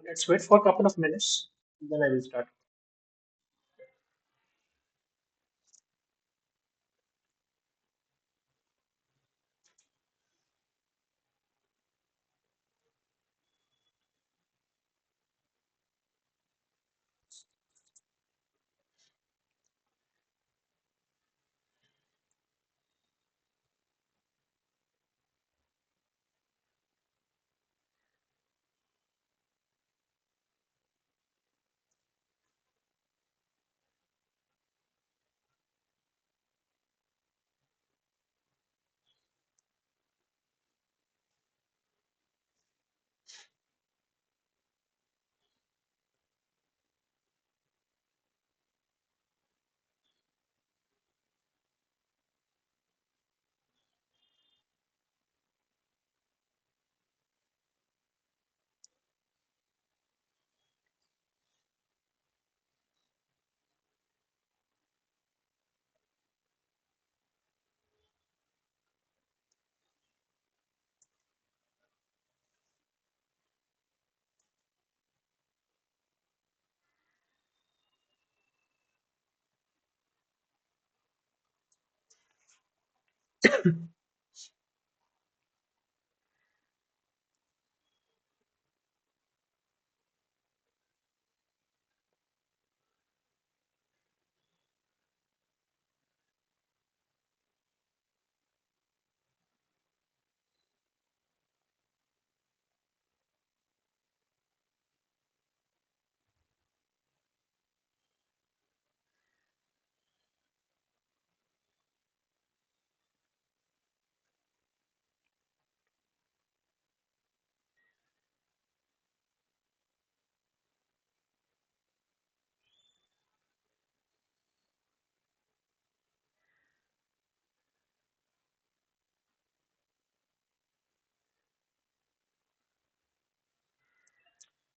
Let's wait for a couple of minutes, then I will start.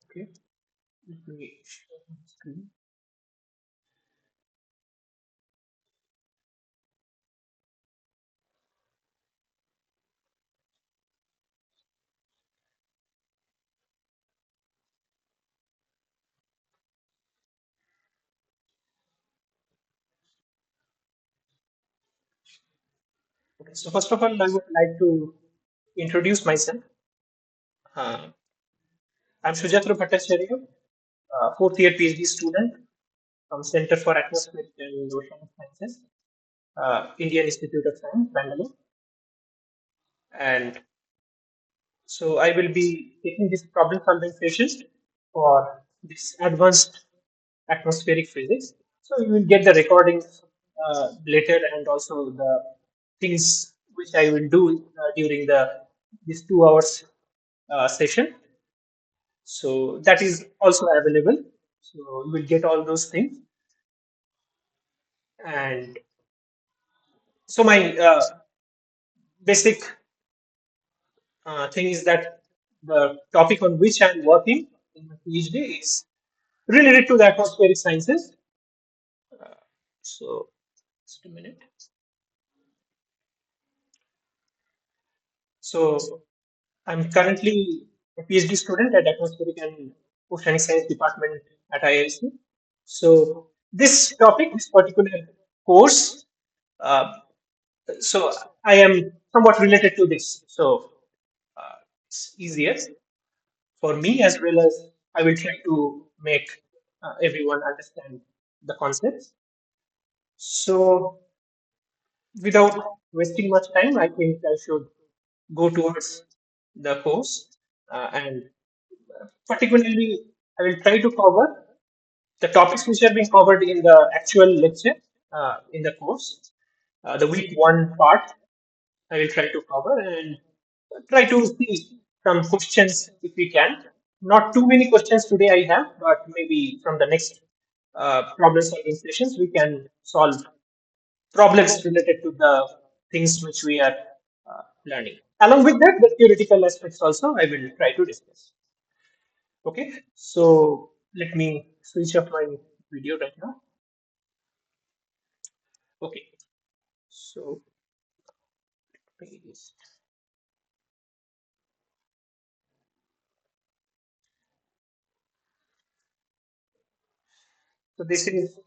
Okay, let me share my screen. Okay, so first of all, I would like to introduce myself. Uh, I'm Sujatra Bhattacharya, fourth year PhD student from Center for Atmospheric and Oceanic Sciences, Indian Institute of Science, Bangalore. And so I will be taking this problem solving session for this advanced atmospheric physics. So you will get the recordings later and also the things which I will do during the this 2 hours session. So that is also available. So you will get all those things. And so my basic thing is that the topic on which I am working in my PhD is related to the atmospheric sciences. So just a minute. So I'm currently a PhD student at Atmospheric and Oceanic Science Department at IISc. So this topic, this particular course, uh, so I am somewhat related to this. So it's easier for me as well as I will try to make everyone understand the concepts. So without wasting much time, I think I should go towards the course and particularly I will try to cover the topics which are being covered in the actual lecture in the course. The week 1 part I will try to cover and try to see some questions if we can. Not too many questions today I have, but maybe from the next problem solving sessions we can solve problems related to the things which we are learning. Along with that, the theoretical aspects also I will try to discuss. Okay, so let me switch off my video right now. Okay, so please. So this is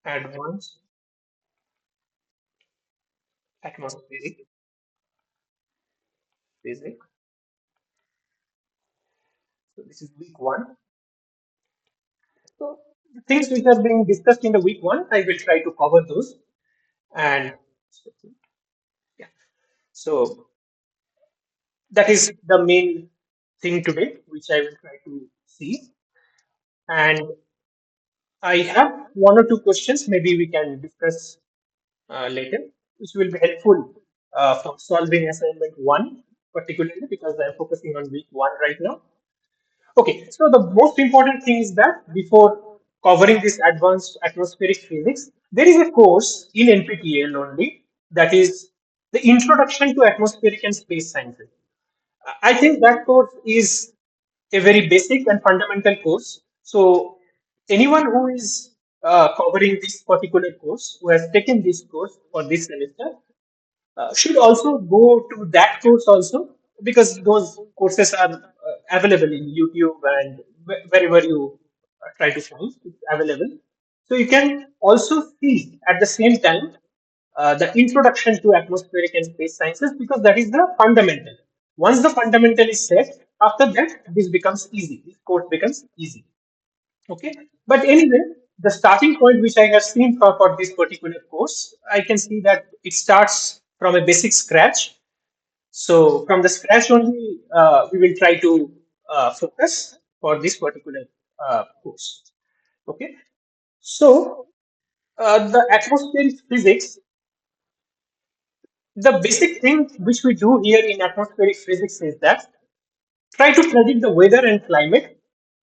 advanced atmospheric physics. So this is week one. So the things which are being discussed in the week one, I will try to cover those. And yeah, so that is the main thing today, which I will try to see. And I have one or two questions. Maybe we can discuss later, which will be helpful for solving assignment one, particularly because I'm focusing on week one right now. Okay, so the most important thing is that before covering this advanced atmospheric physics, there is a course in NPTEL only, that is the Introduction to Atmospheric and Space Sciences. I think that course is a very basic and fundamental course. So anyone who is covering this particular course, who has taken this course for this semester, should also go to that course also, because those courses are available in YouTube and wherever you try to find it's available. So you can also see at the same time the introduction to atmospheric and space sciences, because that is the fundamental. Once the fundamental is set, after that this becomes easy. This course becomes easy. Okay, but anyway, the starting point which I have seen for this particular course, I can see that it starts from a basic scratch. So from the scratch only, we will try to focus for this particular course. Okay, so the atmospheric physics, the basic thing which we do here in atmospheric physics is that try to predict the weather and climate,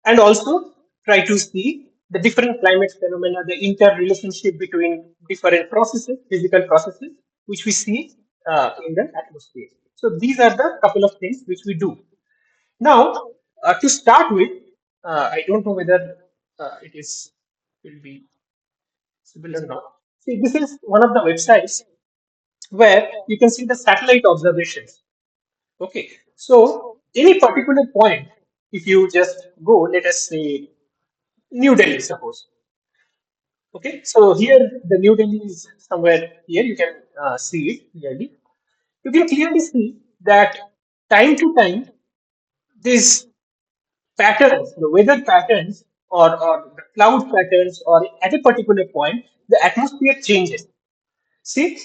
and also try to see the different climate phenomena, the interrelationship between different processes, physical processes, which we see in the atmosphere. So these are the couple of things which we do. Now, to start with, I don't know whether it is will be visible or not. See, this is one of the websites where you can see the satellite observations. Okay, so any particular point, if you just go, let us say New Delhi, suppose. Okay, so here the New Delhi is somewhere here. You can see it clearly. You can clearly see that time to time these patterns, the weather patterns or the cloud patterns, or at a particular point, the atmosphere changes. See,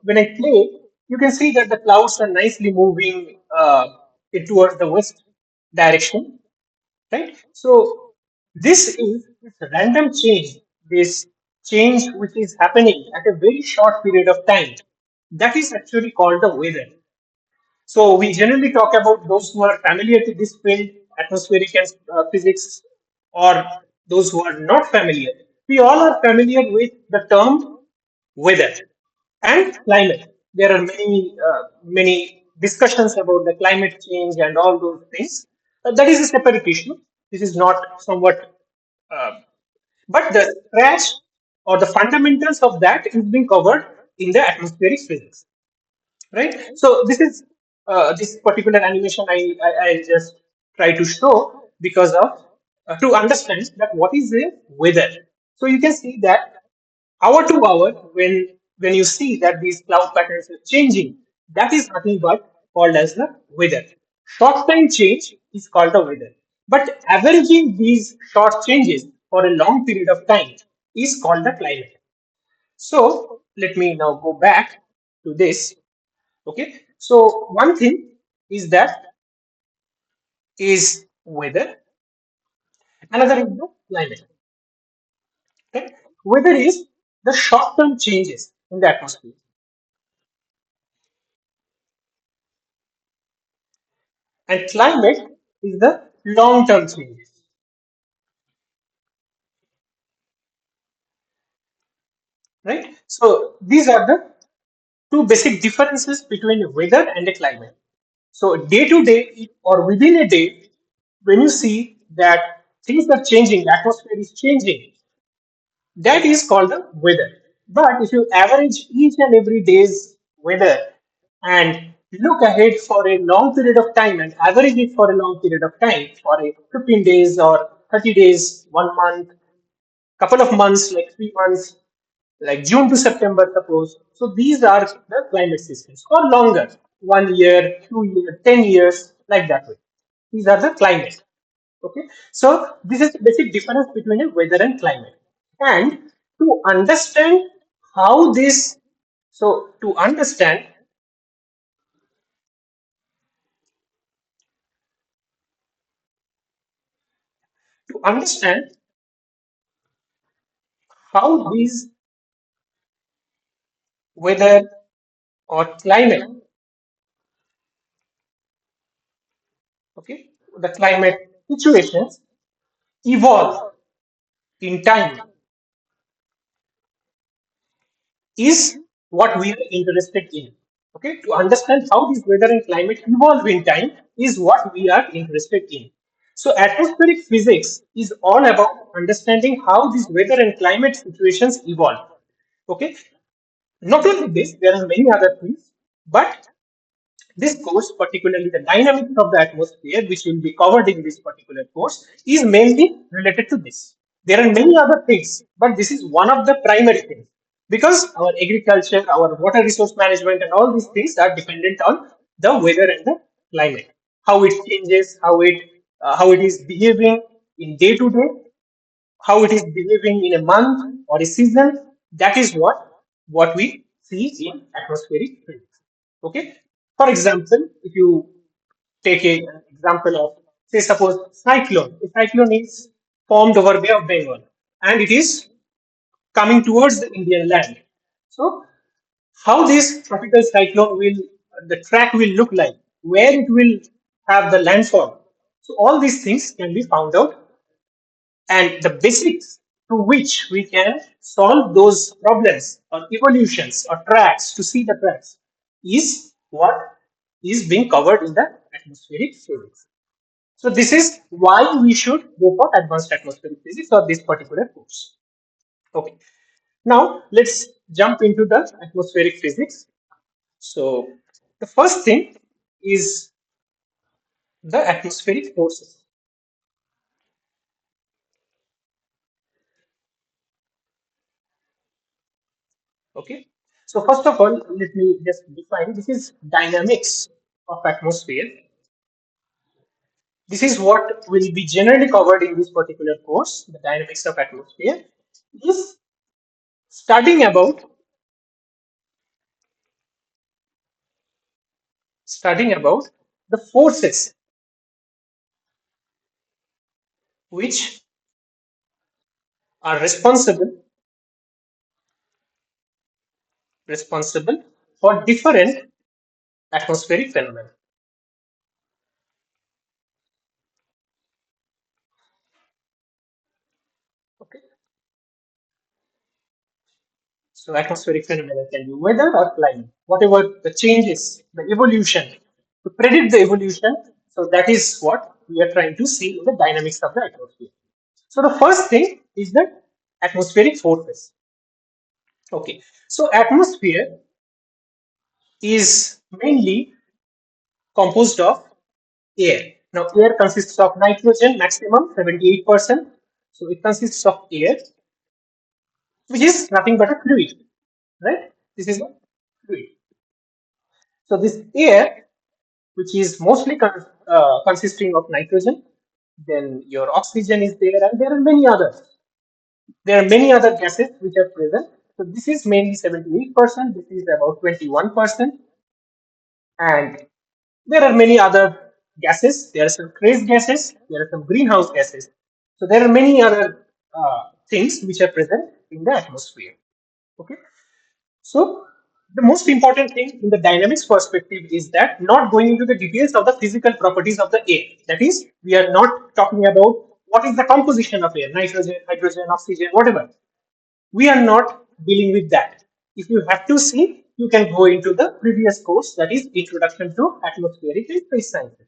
when I play, you can see that the clouds are nicely moving towards the west direction, right? So this is this random change, this change which is happening at a very short period of time. That is actually called the weather. So we generally talk about those who are familiar to this field, atmospheric and physics, or those who are not familiar. We all are familiar with the term weather and climate. There are many discussions about the climate change and all those things. That is a separate issue. This is not somewhat, uh, but the scratch or the fundamentals of that is being covered in the atmospheric physics, right? So this is this particular animation I just try to show because of to understand that what is the weather. So you can see that hour to hour, when you see that these cloud patterns are changing, that is nothing but called as the weather. Short time change is called the weather, but averaging these short changes for a long period of time is called the climate. So let me now go back to this. Okay, so one thing is that is weather, another is the climate. Okay, weather is the short term changes in the atmosphere, and climate is the long term changes, right? So these are the two basic differences between weather and a climate. So day to day or within a day, when you see that things are changing, the atmosphere is changing, that is called the weather. But if you average each and every day's weather and look ahead for a long period of time and average it for a long period of time, for a 15 days or 30 days, 1 month, couple of months, like 3 months, like June to September, suppose. So these are the climate systems, or longer, 1 year, 2 years, 10 years, like that way. These are the climate. Okay, so this is the basic difference between a weather and climate. And to understand how this, so to understand how these weather or climate, okay, the climate situations evolve in time is what we are interested in. Okay, to understand how this weather and climate evolve in time is what we are interested in. So, atmospheric physics is all about understanding how these weather and climate situations evolve. Okay, not only this, there are many other things, but this course, particularly the dynamics of the atmosphere, which will be covered in this particular course, is mainly related to this. There are many other things, but this is one of the primary things because our agriculture, our water resource management, and all these things are dependent on the weather and the climate, how it changes, how it is behaving in day to day, how it is behaving in a month or a season. That is what we see in atmospheric physics. Okay. For example, if you take an example of, say, suppose cyclone. A cyclone is formed over Bay of Bengal and it is coming towards the Indian land. So, how this tropical cyclone will, the track will look like, where it will have the landfall. So, all these things can be found out, and the basics through which we can solve those problems or evolutions or tracks to see the tracks is what is being covered in the atmospheric physics. So this is why we should go for advanced atmospheric physics or this particular course. Okay. Now let's jump into the atmospheric physics. So the first thing is the atmospheric forces. Okay. So first of all, let me just define this is dynamics of atmosphere. This is what will be generally covered in this particular course. The dynamics of atmosphere is studying about studying about the forces which are responsible for different atmospheric phenomena. Okay. So atmospheric phenomena can be weather or climate, whatever the changes, the evolution, to predict the evolution. So that is what we are trying to see in the dynamics of the atmosphere. So the first thing is the atmospheric forces. Okay. So atmosphere is mainly composed of air. Now air consists of nitrogen maximum 78%. So it consists of air, which is nothing but a fluid, right? This is a fluid. So this air, which is mostly consisting of nitrogen, then your oxygen is there, and there are many others. There are many other gases which are present. So this is mainly 78%. This is about 21%, and there are many other gases. There are some trace gases. There are some greenhouse gases. So there are many other things which are present in the atmosphere. Okay. So the most important thing in the dynamics perspective is that not going into the details of the physical properties of the air. That is, we are not talking about what is the composition of air, nitrogen, hydrogen, oxygen, whatever. We are not dealing with that. If you have to see, you can go into the previous course, that is Introduction to Atmospheric and Space Sciences.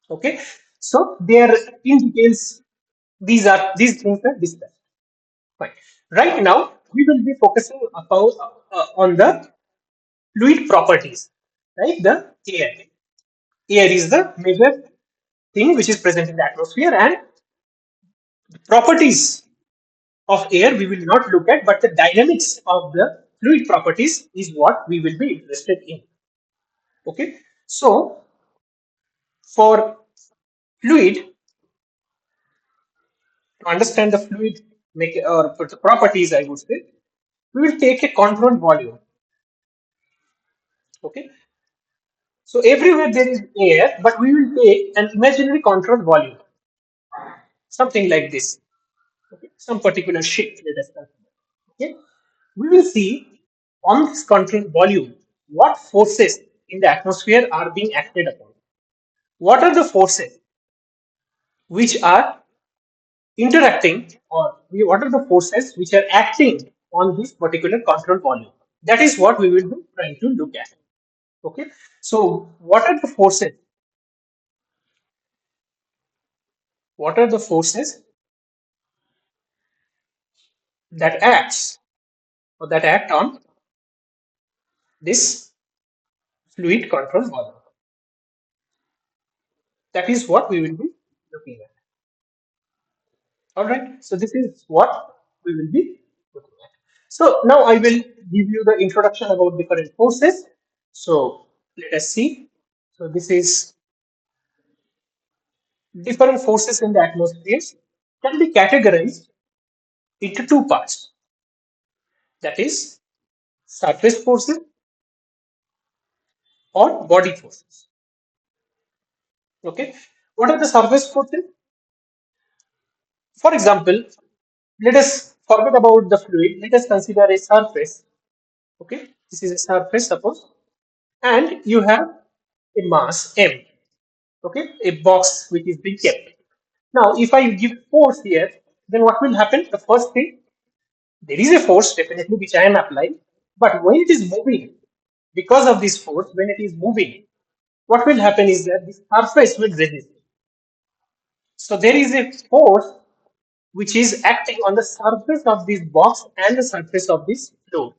Okay, so there in details, these things are discussed. Fine. Right now, we will be focusing on the fluid properties. like the air. Air is the major thing which is present in the atmosphere, and properties of air we will not look at, but the dynamics of the fluid properties is what we will be interested in. Okay, so for fluid, to understand the fluid or for the properties, I would say, we will take a controlled volume. Okay, so everywhere there is air, but we will take an imaginary controlled volume, something like this. Okay, some particular shape, let us consider. Okay, we will see on this controlled volume what forces in the atmosphere are being acted upon. What are the forces which are interacting, or what are the forces which are acting on this particular control volume? That is what we will be trying to look at. Okay, so what are the forces that acts or that act on this fluid control volume? That is what we will be looking at. All right, so this is what we will be looking at. So now I will give you the introduction about different forces. So let us see. So this is different forces in the atmosphere can be categorized into two parts, that is surface forces or body forces. Okay, what are the surface forces? For example, let us forget about the fluid, let us consider a surface. Okay, this is a surface, suppose, and you have a mass m. Okay, a box which is being kept. Now if I give force here, then what will happen? The first thing, there is a force definitely which I am applying, but when it is moving, because of this force, when it is moving, what will happen is that this surface will resist. So there is a force which is acting on the surface of this box and the surface of this fluid.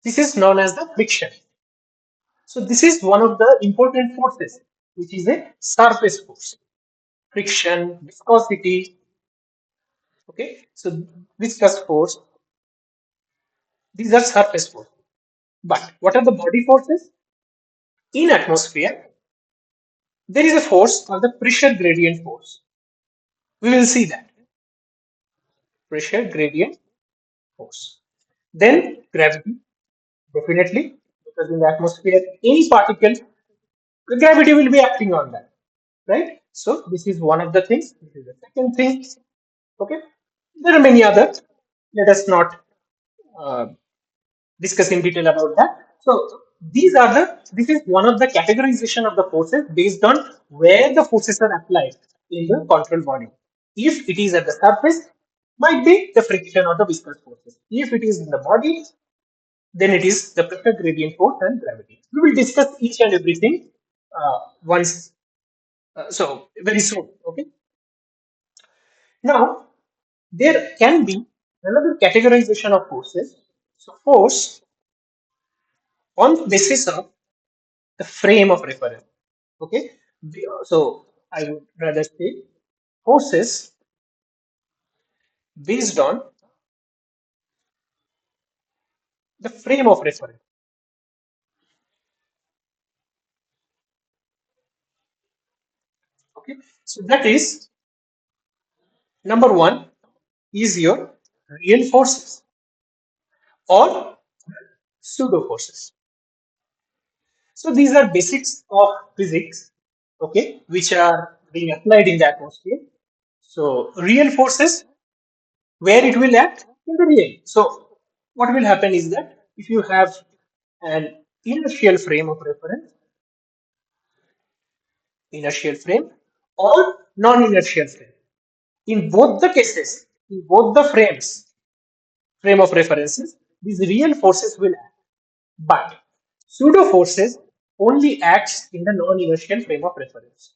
This is known as the friction. So this is one of the important forces, which is a surface force. Friction, viscosity. Okay, so viscous force, these are surface forces. But what are the body forces? In atmosphere, there is a force called the pressure gradient force. We will see that pressure gradient force. Then gravity, definitely, because in the atmosphere, any particle, the gravity will be acting on that, right? So this is one of the things. This is the second thing. Okay, there are many others. Let us not uh, discuss in detail about that. So this is one of the categorization of the forces based on where the forces are applied in the control body. If it is at the surface, might be the friction or the viscous forces. If it is in the body, then it is the pressure gradient force and gravity. We will discuss each and everything once, so very soon. Okay. Now there can be another categorization of forces. So force on the basis of the frame of reference. Okay, so I would rather say forces based on the frame of reference. Okay, so that is number one is your real forces or pseudo forces. So these are basics of physics, okay, which are being applied in the atmosphere. So real forces, where it will act in the real. So what will happen is that if you have an inertial frame of reference, inertial frame or non-inertial frame, in both the cases, in both the frame of references, these real forces will act. But pseudo forces only acts in the non-inertial frame of reference.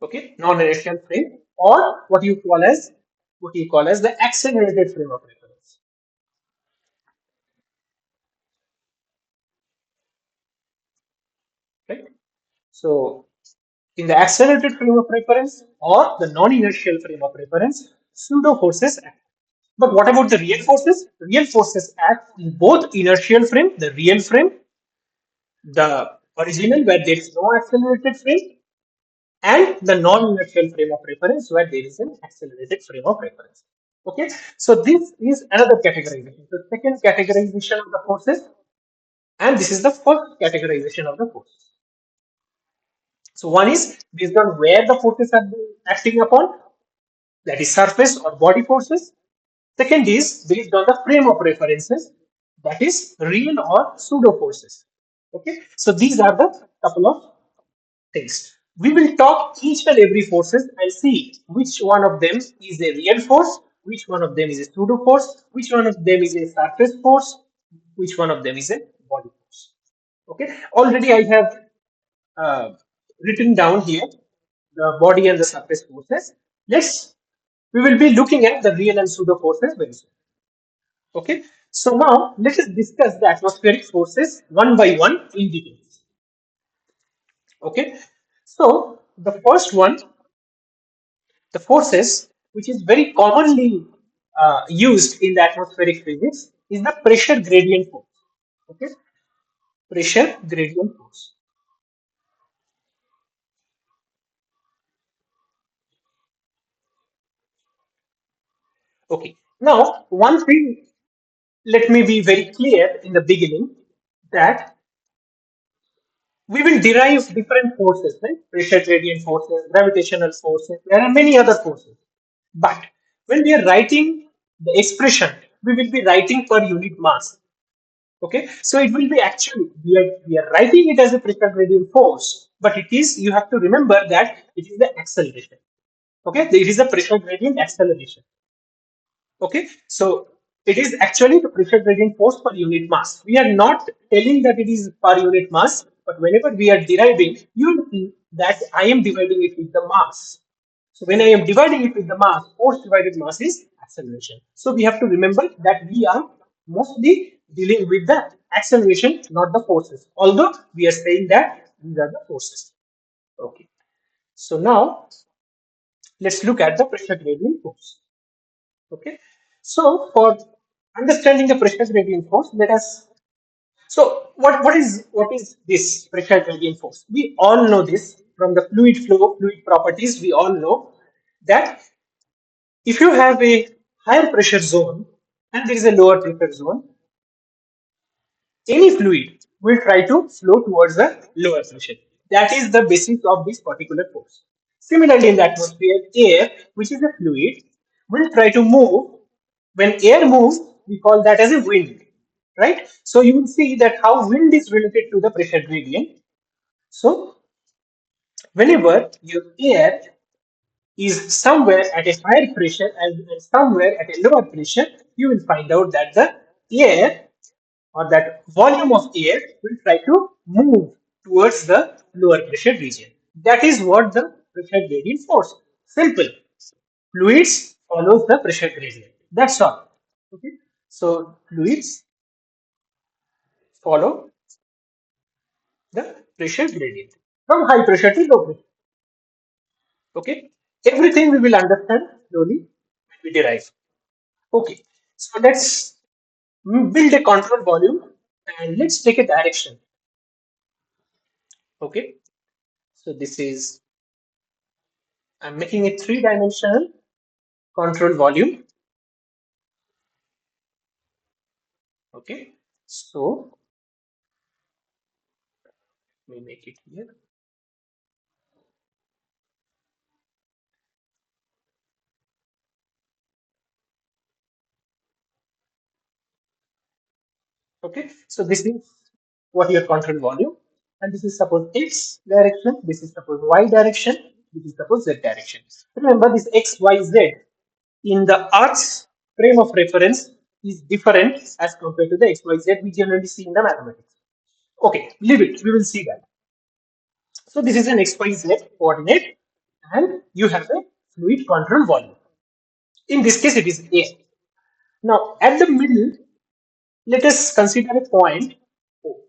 Okay, non-inertial frame, or what you call as the accelerated frame of reference. So in the accelerated frame of reference or the non-inertial frame of reference, pseudo forces act. But what about the real forces? Real forces act in both inertial frame, the real frame, the original where there is no accelerated frame, and the non-inertial frame of reference where there is an accelerated frame of reference. Okay, so this is another categorization. The second categorization of the forces, and this is the first categorization of the forces. So one is based on where the forces are acting upon, that is surface or body forces. Second is based on the frame of references, that is real or pseudo forces. Okay, so these are the couple of things. We will talk each and every forces and see which one of them is a real force, which one of them is a pseudo force, which one of them is a surface force, which one of them is a body force. Okay, already I have uh, written down here the body and the surface forces. Let's we will be looking at the real and pseudo forces very soon. Okay, so now let us discuss the atmospheric forces one by one in detail. Okay, so the first one, the forces which is very commonly used in the atmospheric physics is the pressure gradient force. Okay, pressure gradient force. Okay, now one thing, let me be very clear in the beginning that we will derive different forces, right? Pressure gradient forces, gravitational forces, there are many other forces. But when we are writing the expression, we will be writing per unit mass. Okay, so it will be actually we are writing it as a pressure gradient force, but it is you have to remember that it is the acceleration. Okay, it is a pressure gradient acceleration. Okay, so it is actually the pressure gradient force per unit mass. We are not telling that it is per unit mass, but whenever we are deriving, you will see that I am dividing it with the mass. So when I am dividing it with the mass, force divided mass is acceleration. So we have to remember that we are mostly dealing with the acceleration, not the forces. Although we are saying that these are the forces. Okay. So now let's look at the pressure gradient force. Okay. So for understanding the pressure gradient force, let us. So what is this pressure gradient force? We all know this from the fluid flow, fluid properties. We all know that if you have a higher pressure zone and there is a lower pressure zone, any fluid will try to flow towards the lower pressure. That is the basis of this particular force. Similarly, in the atmosphere, air, which is a fluid, will try to move. When air moves, we call that as a wind, right? So you will see that how wind is related to the pressure gradient. So whenever your air is somewhere at a higher pressure and somewhere at a lower pressure, you will find out that the air or that volume of air will try to move towards the lower pressure region. That is what the pressure gradient force. Simple. Fluids follows the pressure gradient. That's all. Okay. So fluids follow the pressure gradient from high pressure to low pressure. Okay. Everything we will understand slowly when we derive. Okay. So let's build a control volume and let's take a direction. Okay. So this is I'm making a three-dimensional control volume. Okay. So let me make it here. Okay. So this is what your control volume, and this is suppose x direction. This is suppose y direction. This is suppose z direction. Remember this x, y, z in the Earth's frame of reference is different as compared to the x, y, z we generally see in the mathematics. Okay, leave it. We will see that. So this is an x, y, z coordinate, and you have a fluid control volume. In this case, it is A. Now, at the middle, let us consider a point O.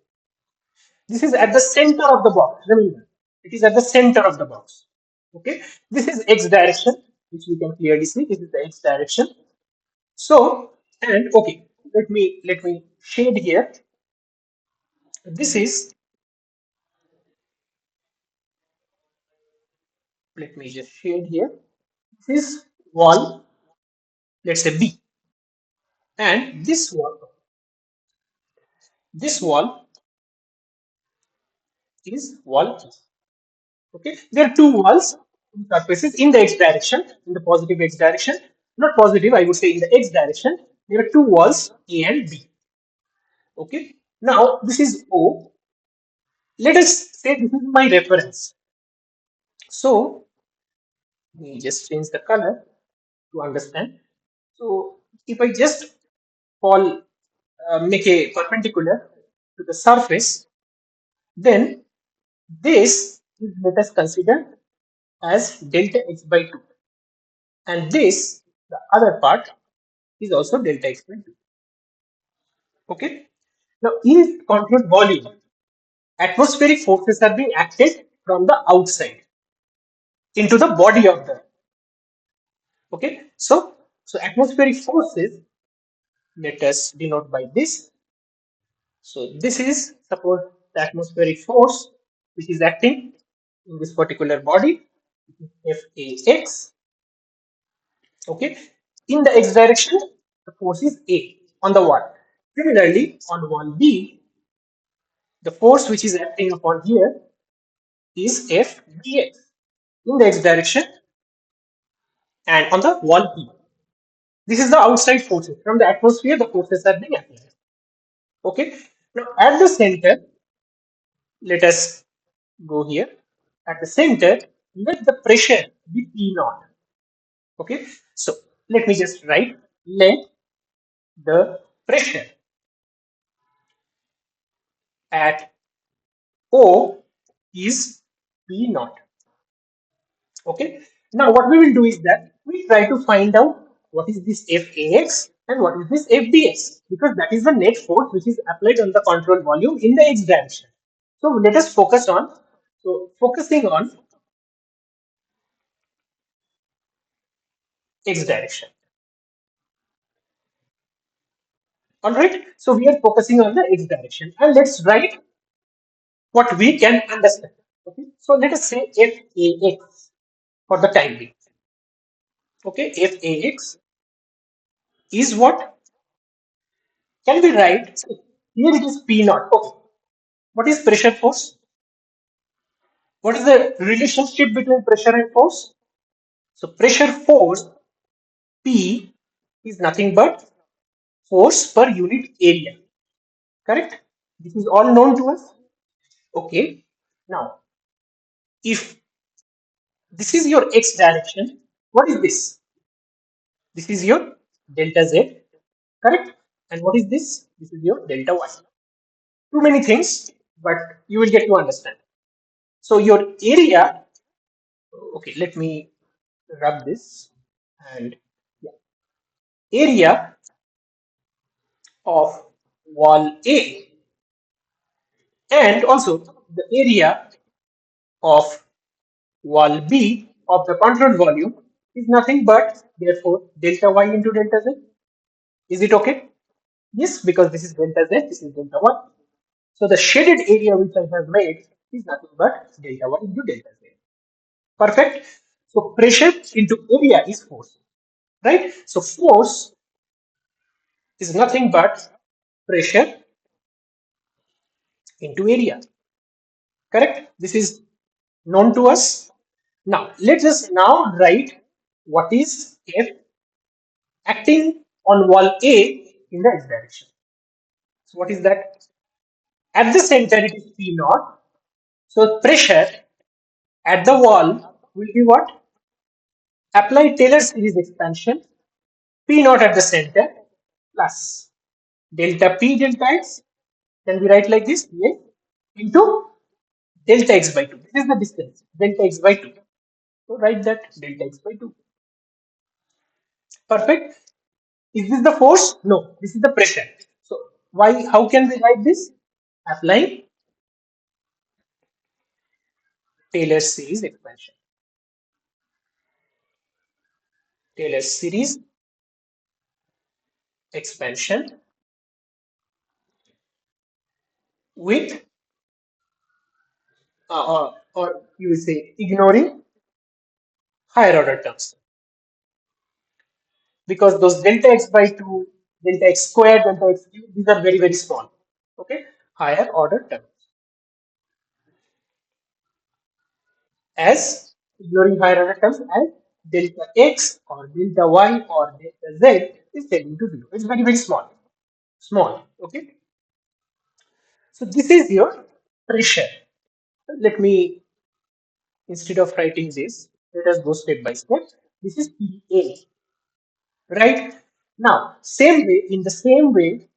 This is at the center of the box. Remember, It is at the center of the box. Okay, this is x direction, which we can clearly see. This is the x direction. So, and okay, let me shade here. This is, let me just shade here. This is wall, let's say B, and this wall is wall A. Okay, there are two walls, two surfaces in the x direction, in the positive x direction. Not positive, I would say in the x direction. There are two walls A and B. Okay, now this is O. Let us say this is my reference. So we just change the color to understand. So if I just make a perpendicular to the surface, then this is, let us consider as delta x by 2, and this, the other part, is also delta x by 2. Okay. Now in controlled volume, atmospheric forces are being acted from the outside into the body of the. Okay. So atmospheric forces, let us denote by this. So this is, suppose, the atmospheric force which is acting in this particular body, FAX. Okay. In the x direction, the force is A on the wall. Similarly, on wall B, the force which is acting upon here is FBX in the x direction and on the wall B. This is the outside forces. From the atmosphere, the forces are being applied. Okay. Now at the center, let us go here. At the center, let the pressure be P naught. Okay. So let me just write, let the pressure at O is P naught. Okay. Now what we will do is that we try to find out what is this FAX and what is this FBX, because that is the net force which is applied on the control volume in the x direction. So let us focus on, so focusing on x direction. All right. So we are focusing on the x direction, and let's write what we can understand. Okay. So let us say FAX for the time being. Okay. FAX is what can we write? Here it is P naught. Okay. What is pressure force? What is the relationship between pressure and force? So pressure force P is nothing but force per unit area. Correct? This is all known to us. Okay. Now, if this is your x direction, what is this? This is your delta z. Correct? And what is this? This is your delta y. Too many things, but you will get to understand. So your area, okay, let me rub this, and yeah, area of wall A and also the area of wall B of the control volume is nothing but therefore delta y into delta z. Is it okay? Yes, because this is delta z, this is delta y. So the shaded area which I have made is nothing but delta y into delta z. Perfect. So pressure into area is force, right? So force is nothing but pressure into area. Correct? This is known to us. Now, let us now write what is F acting on wall A in the x direction. So, what is that? At the center, it is P naught. So, pressure at the wall will be what? Apply Taylor series expansion, P naught at the center plus delta P delta x. Can we write like this? Yes. Into delta x by 2. This is the distance, delta x by 2. So, write that delta x by 2. Perfect. Is this the force? No, this is the pressure. So why? How can we write this? Apply Taylor series expansion. Taylor series expansion with, or you will say, ignoring higher order terms, because those delta x by 2, delta x squared, delta x cubed, these are very, very small. Okay, higher order terms. As ignoring higher order terms, as delta x or delta y or delta z is tending to 0. It's very, very small. Small. Okay. So this is your pressure. Let me, instead of writing this, let us go step by step. This is PA. Right? Now, same way, in the same way,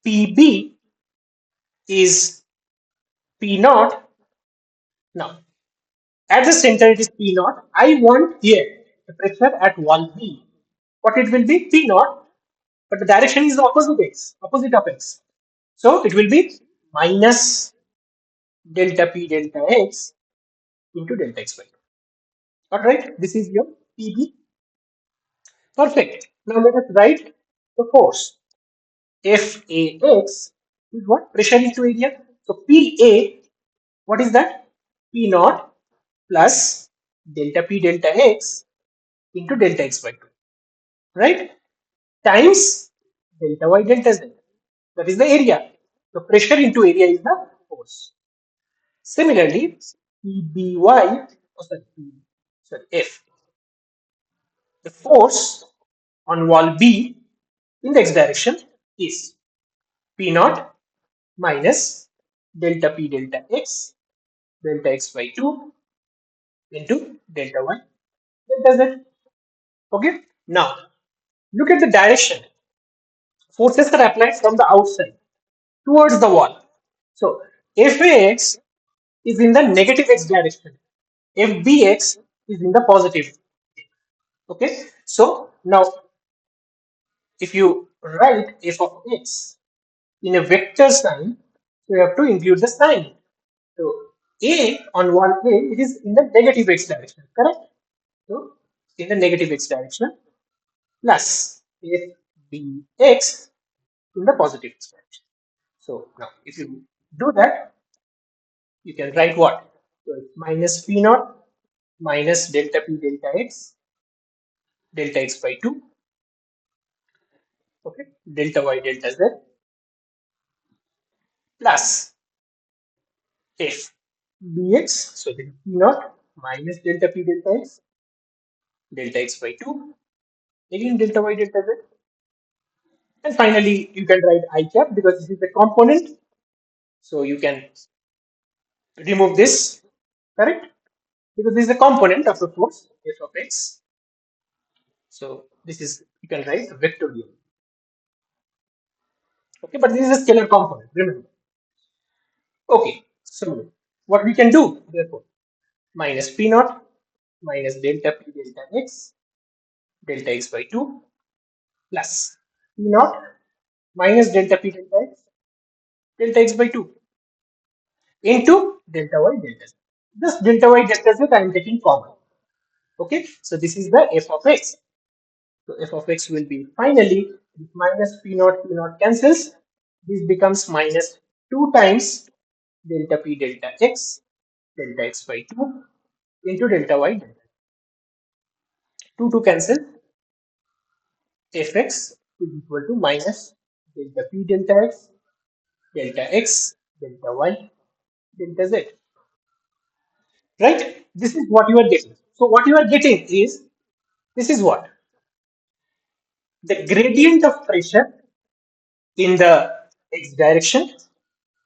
PB is P naught. Now, at the center it is P naught. I want here the pressure at wall B. What it will be? P naught, but the direction is opposite x, opposite of x. So it will be minus delta P delta x into delta x by 2. Alright, this is your PB. Perfect. Now let us write the force. FAX is what? Pressure into area. So PA, what is that? P naught plus delta P delta x into delta x by 2. Right? Times delta y delta z. That is the area. So pressure into area is the force. Similarly, PBY, oh, sorry, F, the force on wall B in the x direction is P naught minus delta P delta x by 2 into delta y delta z. Okay. Now, look at the direction. Forces are applied from the outside towards the wall. So, Fax is in the negative x direction. Fbx is in the positive. Okay. So, now if you write f of x in a vector sign, you have to include the sign. So A on one A, it is in the negative x direction, correct? So in the negative x direction plus if Bx in the positive x direction. So now if you do that, you can write what? So it's minus P naught minus delta P delta x by 2, okay, delta y delta z plus if Bx, so this is P naught minus delta P delta x by 2, again delta y delta z. And finally, you can write I cap because this is a component. So you can remove this, correct? Because this is a component of the force f of x. So this is, you can write vectorial. Okay, but this is a scalar component, remember. Okay, so what we can do, therefore, minus p naught minus delta p delta x by 2 plus p naught minus delta p delta x by 2 into delta y delta z. This delta y delta z I am taking common. Okay, so this is the f of x. So f of x will be finally minus p naught cancels. This becomes minus 2 times delta p delta x by 2 into delta y delta. 2 to cancel. Fx is equal to minus delta p delta x, delta y, delta z. Right? This is what you are getting. So what you are getting is, this is what? The gradient of pressure in the x direction,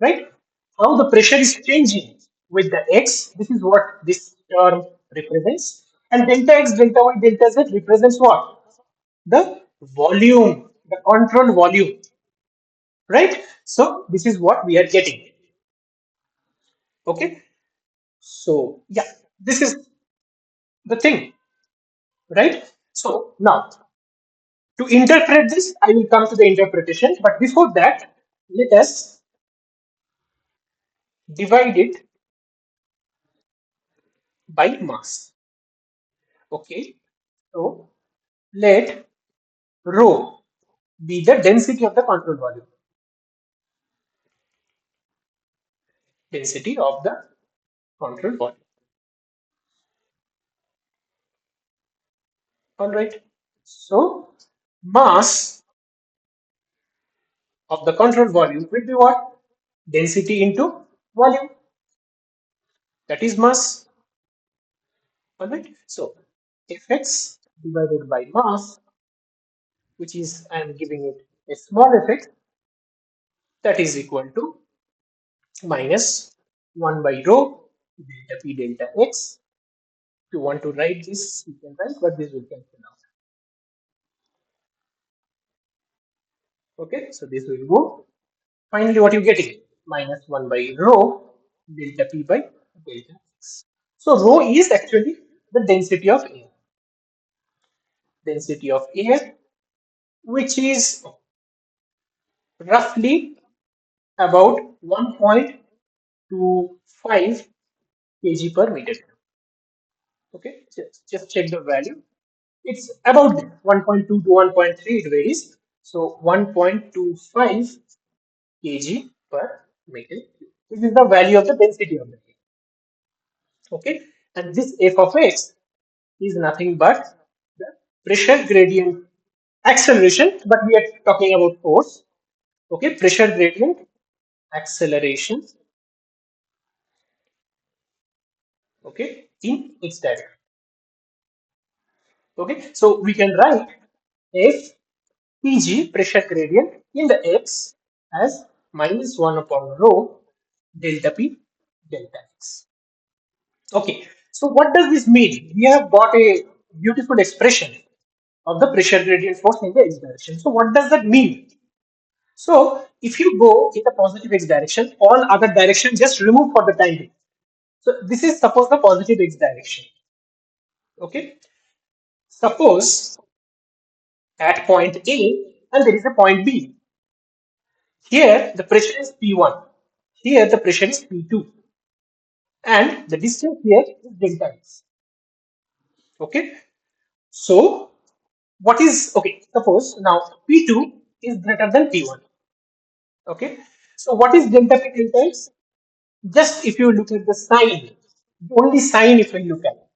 right? How the pressure is changing with the x. This is what this term represents. And delta x, delta y, delta z represents what? The volume, the control volume, right? So this is what we are getting. Okay. So yeah, this is the thing, right? So now to interpret this, I will come to the interpretation. But before that, let us divided by mass. Okay, so let rho be the density of the control volume. Density of the control volume. All right. So mass of the control volume will be what? Density into volume. That is mass. All right. So Fx divided by mass, which is I am giving it a small effect, that is equal to minus 1 by rho delta p delta x. If you want to write this, you can write, but this will cancel out. Okay, so this will go. Finally, what you getting? Minus 1 by rho delta p by delta x. So rho is actually the density of air. Density of air, which is roughly about 1.25 kg per meter. Okay, just check the value. It's about 1.2 to 1.3, it varies. So 1.25 kg per meter. This is the value of the density of the air. Okay, and this f of x is nothing but the pressure gradient acceleration, but we are talking about force. Okay, pressure gradient acceleration. Okay, in its direction. Okay, so we can write f Pg pressure gradient in the x as minus 1 upon rho delta p delta x. Okay, so what does this mean? We have got a beautiful expression of the pressure gradient force in the x direction. So what does that mean? So if you go in the positive x direction, all other direction just remove for the time being. So this is suppose the positive x direction. Okay, suppose at point A and there is a point B. Here the pressure is P1. Here the pressure is P2. And the distance here is delta x. Okay. So what is okay? Suppose now P2 is greater than P1. Okay. So what is delta P delta x? Just if you look at the sign, the only sign if you look at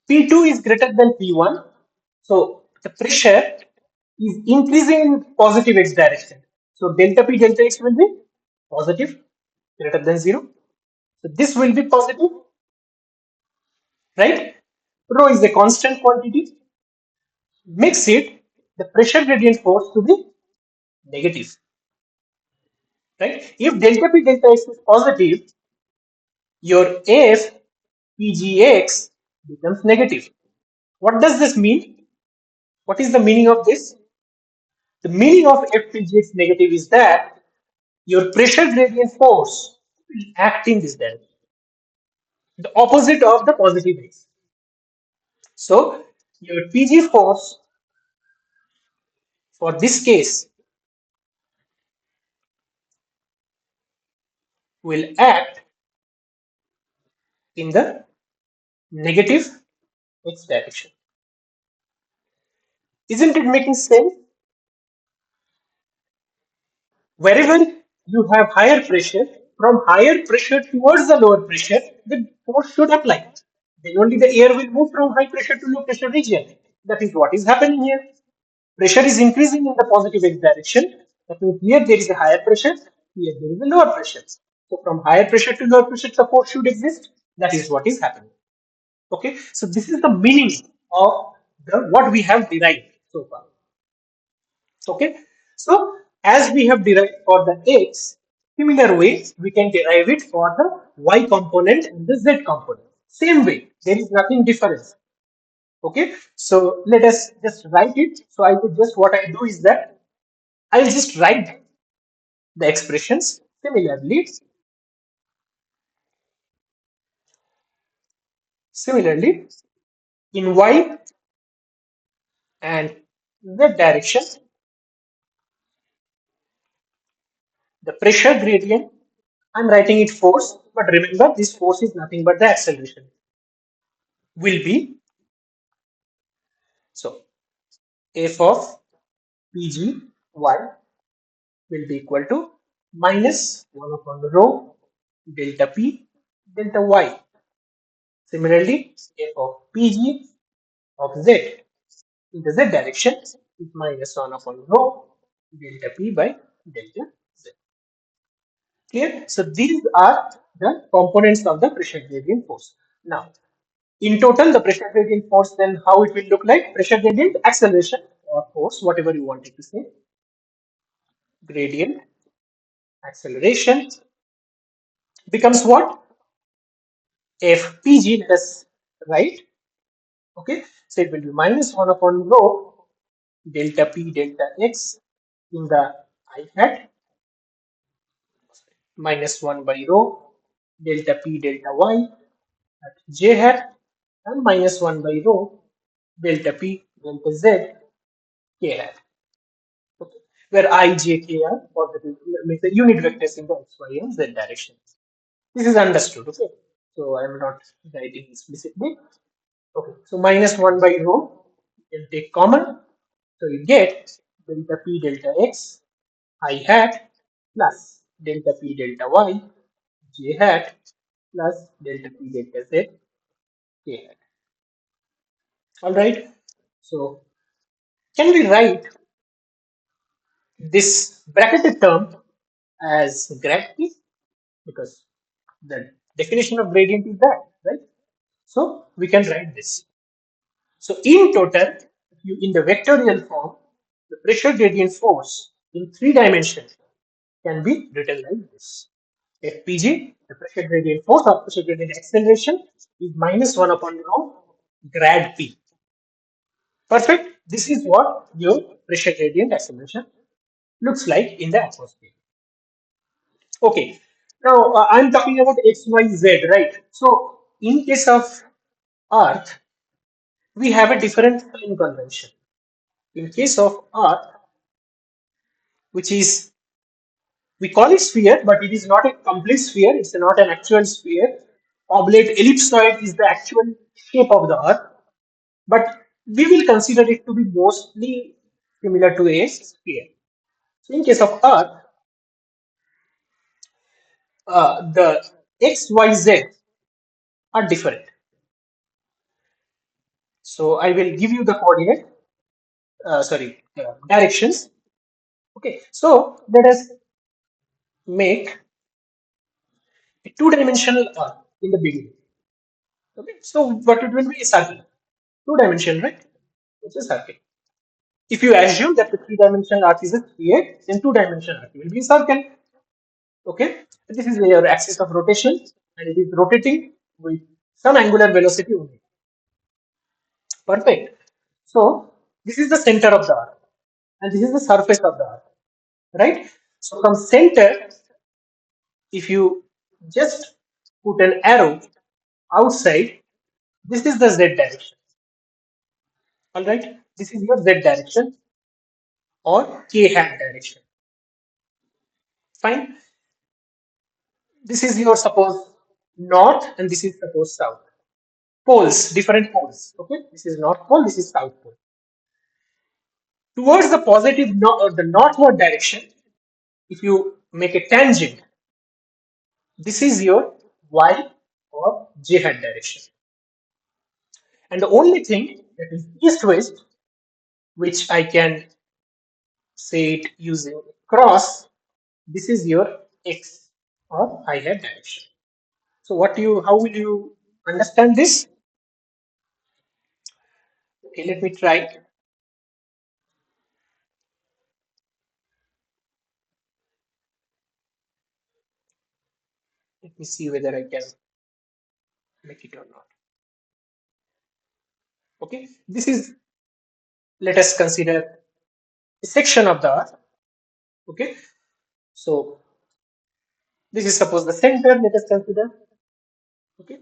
P2 is greater than P1. So the pressure is increasing in positive x direction. So delta P delta x will be positive greater than 0. So this will be positive, right? Rho is a constant quantity, makes it the pressure gradient force to be negative, right? If delta P delta x is positive, your F PGX becomes negative. What does this mean? What is the meaning of this? The meaning of FPGX negative is that your pressure gradient force will act in this direction, the opposite of the positive x. So your PG force for this case will act in the negative x direction. Isn't it making sense? Wherever you have higher pressure, from higher pressure towards the lower pressure, the force should apply. Then only the air will move from high pressure to low pressure region. That is what is happening here. Pressure is increasing in the positive x direction. That means here there is a higher pressure, here there is a lower pressure. So from higher pressure to lower pressure, the force should exist. That is what is happening. Okay, so this is the meaning of the what we have derived so far. Okay, so as we have derived for the x, similar way we can derive it for the y component and the z component. Same way, there is nothing different. Okay, so let us just write it. So I would just what I do is that I'll just write the expressions similarly. Similarly, in y and z direction, the pressure gradient I'm writing it force, but remember this force is nothing but the acceleration. Will be, so f of pgy will be equal to minus 1 upon rho delta p delta y. Similarly, f of pg of z in the z direction is minus 1 upon rho delta p by delta z. Clear? So these are the components of the pressure gradient force. Now, in total, the pressure gradient force, then how it will look like? Pressure gradient acceleration or force, whatever you wanted to say. Gradient acceleration becomes what? Fpg, let us write. Okay, so it will be minus 1 upon rho delta p delta x in the I hat minus 1 by rho delta p delta y at j hat and minus 1 by rho delta p delta z k hat. Okay. Where I, j, k are positive, means the unit vectors in the x, y, and z directions. This is understood. Okay. So I am not writing explicitly. Okay. So minus 1 by rho, you can take common. So you get delta p delta x I hat plus delta p delta y j hat plus delta p delta z k hat. All right. So can we write this bracketed term as grad p? Because the definition of gradient is that, right? So we can write this. So in total, if you in the vectorial form, the pressure gradient force in 3 dimensions can be written like this. Fpg, the pressure gradient force or pressure gradient acceleration, is minus 1 upon rho grad p. Perfect. This is what your pressure gradient acceleration looks like in the atmosphere. Okay. Now I'm talking about x, y, z, right? So in case of Earth, we have a different sign convention. In case of Earth, which is we call it sphere, but it is not a complete sphere. It's not an actual sphere. Oblate ellipsoid is the actual shape of the Earth, but we will consider it to be mostly similar to a sphere. So in case of Earth, the x, y, z are different. So I will give you the coordinate, directions. Okay, so let us make a two-dimensional Earth in the beginning. Okay, so what it will be a circle, two-dimensional, right? It's a circle. If you assume that the three-dimensional Earth is a sphere, then two-dimensional Earth will be a circle. Okay, this is your axis of rotation, and it is rotating with some angular velocity only. Perfect. So this is the center of the Earth, and this is the surface of the Earth, right? So from center, if you just put an arrow outside, this is the z direction. All right, this is your z direction or k hat direction. Fine. This is your suppose north, and this is suppose south. Poles, different poles. Okay, this is north pole, this is south pole. Towards the positive or the northward direction, if you make a tangent, this is your y or j hat direction. And the only thing that is east west, which I can say it using cross, this is your x or I hat direction. So how will you understand this? Okay, let me try. Let me see whether I can make it or not. Okay, this is, let us consider a section of the earth. Okay, so this is suppose the center, let us consider. Okay,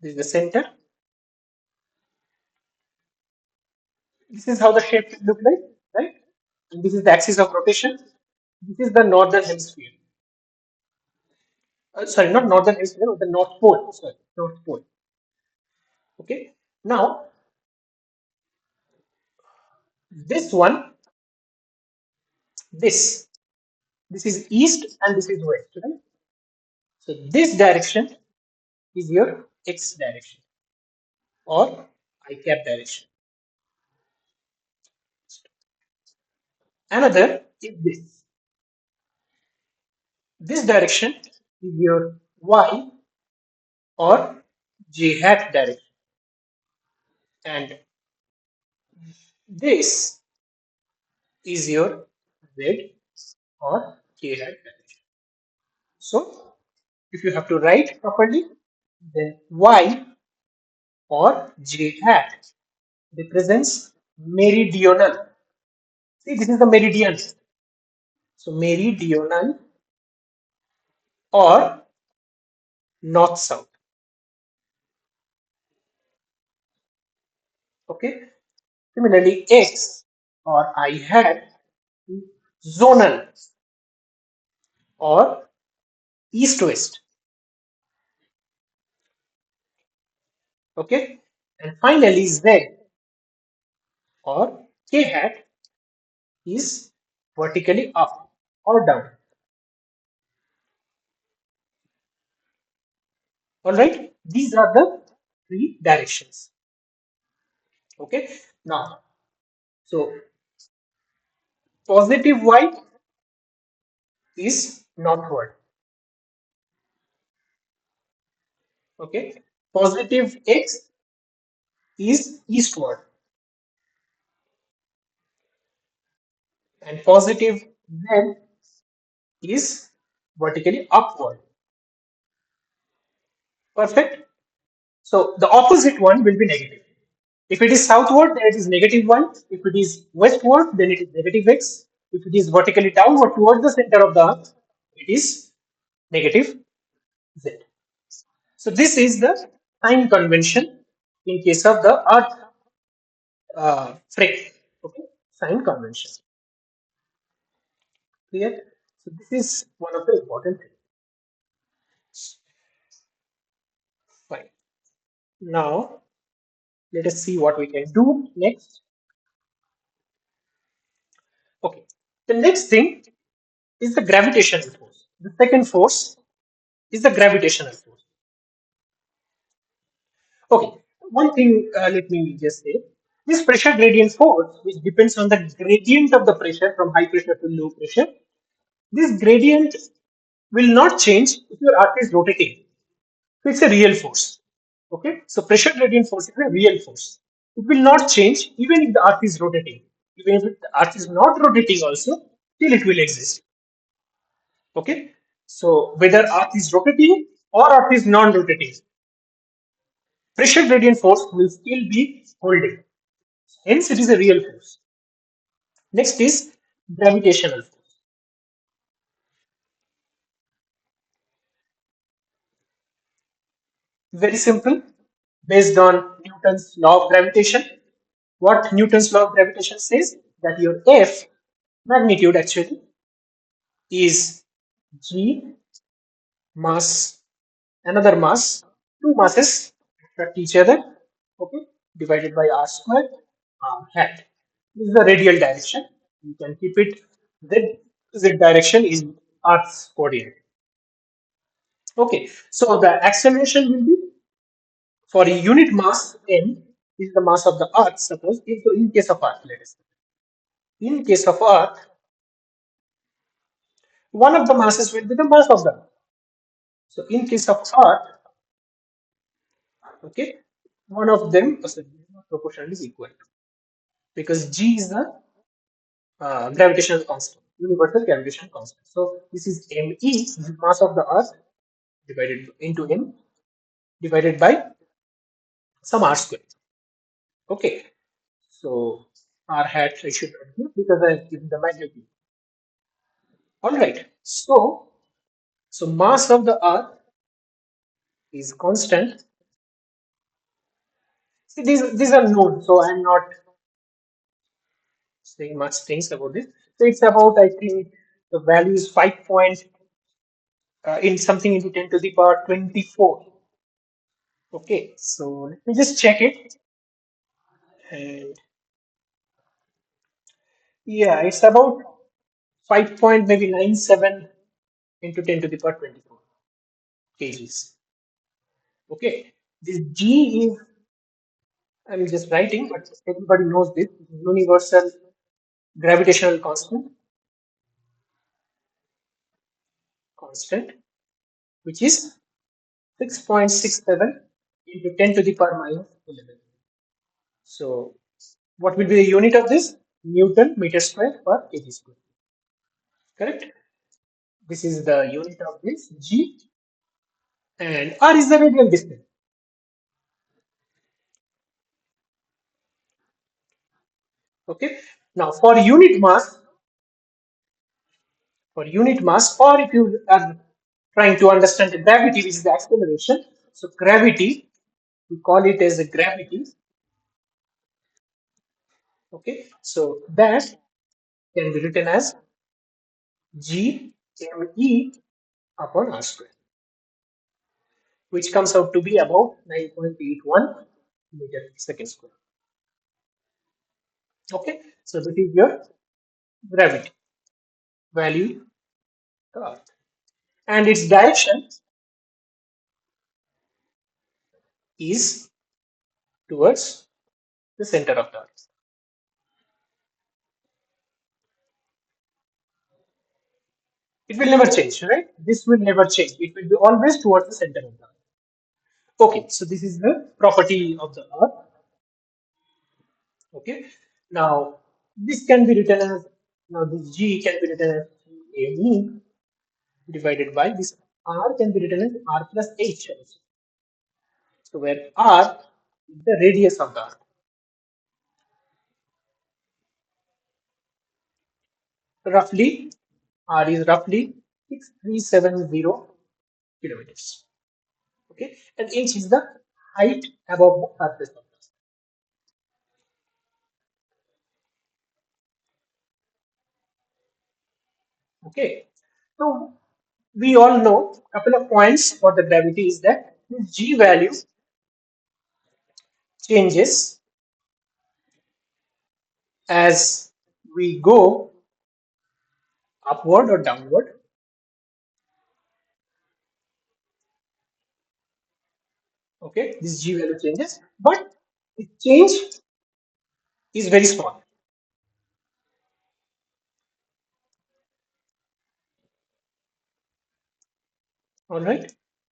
this is the center. This is how the shape should look like, right? And this is the axis of rotation. This is the northern hemisphere. sorry, not northern hemisphere, the North Pole. Sorry, North Pole. Okay. Now, this one, this, this is east and this is west, right? So this direction is your x direction or I cap direction. Another is this. This direction is your y or j hat direction, and this is your z or k hat direction. So if you have to write properly, then y or j hat represents meridional. See, this is the meridian. So meridional or north south. Okay. Similarly, x or I hat zonal or east west. Okay. And finally, z or k hat is vertically up or down. All right. These are the three directions. Okay. Now, so positive y is northward. Okay. Positive x is eastward, and positive z is vertically upward. Perfect. So the opposite one will be negative. If it is southward, then it is negative 1. If it is westward, then it is negative x. If it is vertically downward towards the center of the earth, it is negative z. So this is the sign convention in case of the earth frame. Okay, sign convention. Clear? So this is one of the important things. Fine. Now let us see what we can do next. Okay. The next thing is the gravitational force. The second force is the gravitational force. Okay, one thing let me just say. This pressure gradient force, which depends on the gradient of the pressure from high pressure to low pressure, this gradient will not change if your earth is rotating. So it's a real force. Okay, so pressure gradient force is a real force. It will not change even if the earth is rotating. Even if the earth is not rotating also, still it will exist. Okay, so whether earth is rotating or earth is non-rotating, pressure gradient force will still be holding. Hence, it is a real force. Next is gravitational force. Very simple, based on Newton's law of gravitation. What Newton's law of gravitation says that your F magnitude actually is G mass, another mass, two masses attract each other, okay, divided by r square hat. This is the radial direction. You can keep it. Z direction is Earth's coordinate. Okay, so the acceleration will be for a unit mass m is the mass of the Earth. Suppose in case of Earth, let us say. In case of Earth, one of the masses will be the mass of the Earth. So in case of Earth, okay, one of them proportion is equal to, because G is the gravitational constant, universal gravitational constant. So this is me, this is mass of the Earth divided into m divided by some r square. Okay, so r hat I should not give because I have given the magnitude. All right, so mass of the Earth is constant. See, these are known, so I'm not saying much things about this. So it's about, I think the value is 5.5 in something into 10 to the power 24. Okay, so let me just check it. And yeah, it's about 5 point maybe 97 into 10 to the power 24 kgs. Okay, this G is, I'm just writing, but everybody knows this, universal gravitational constant, which is 6.67 into 10 to the power minus 11. So, what will be the unit of this? Newton meter square per kg square. Correct? This is the unit of this G, and R is the radial distance. Okay. Now, or if you are trying to understand the gravity, which is the acceleration. So, gravity, we call it as a gravity. Okay. So, that can be written as G m e upon R square, which comes out to be about 9.81 meter per second square. Okay, so this is your gravity value of Earth, and its direction is towards the center of the Earth. It will never change, right? This will never change. It will be always towards the center of the Earth. Okay, so this is the property of the Earth. Okay, now this can be written as, now this G can be written as me divided by this R can be written as R plus H also. So where R is the radius of the Earth. Roughly, R is roughly 6370 kilometers. Okay, and H is the height above the surface of the Earth. Okay, so we all know a couple of points for the gravity is that this G value changes as we go upward or downward. Okay, this G value changes, but the change is very small. All right.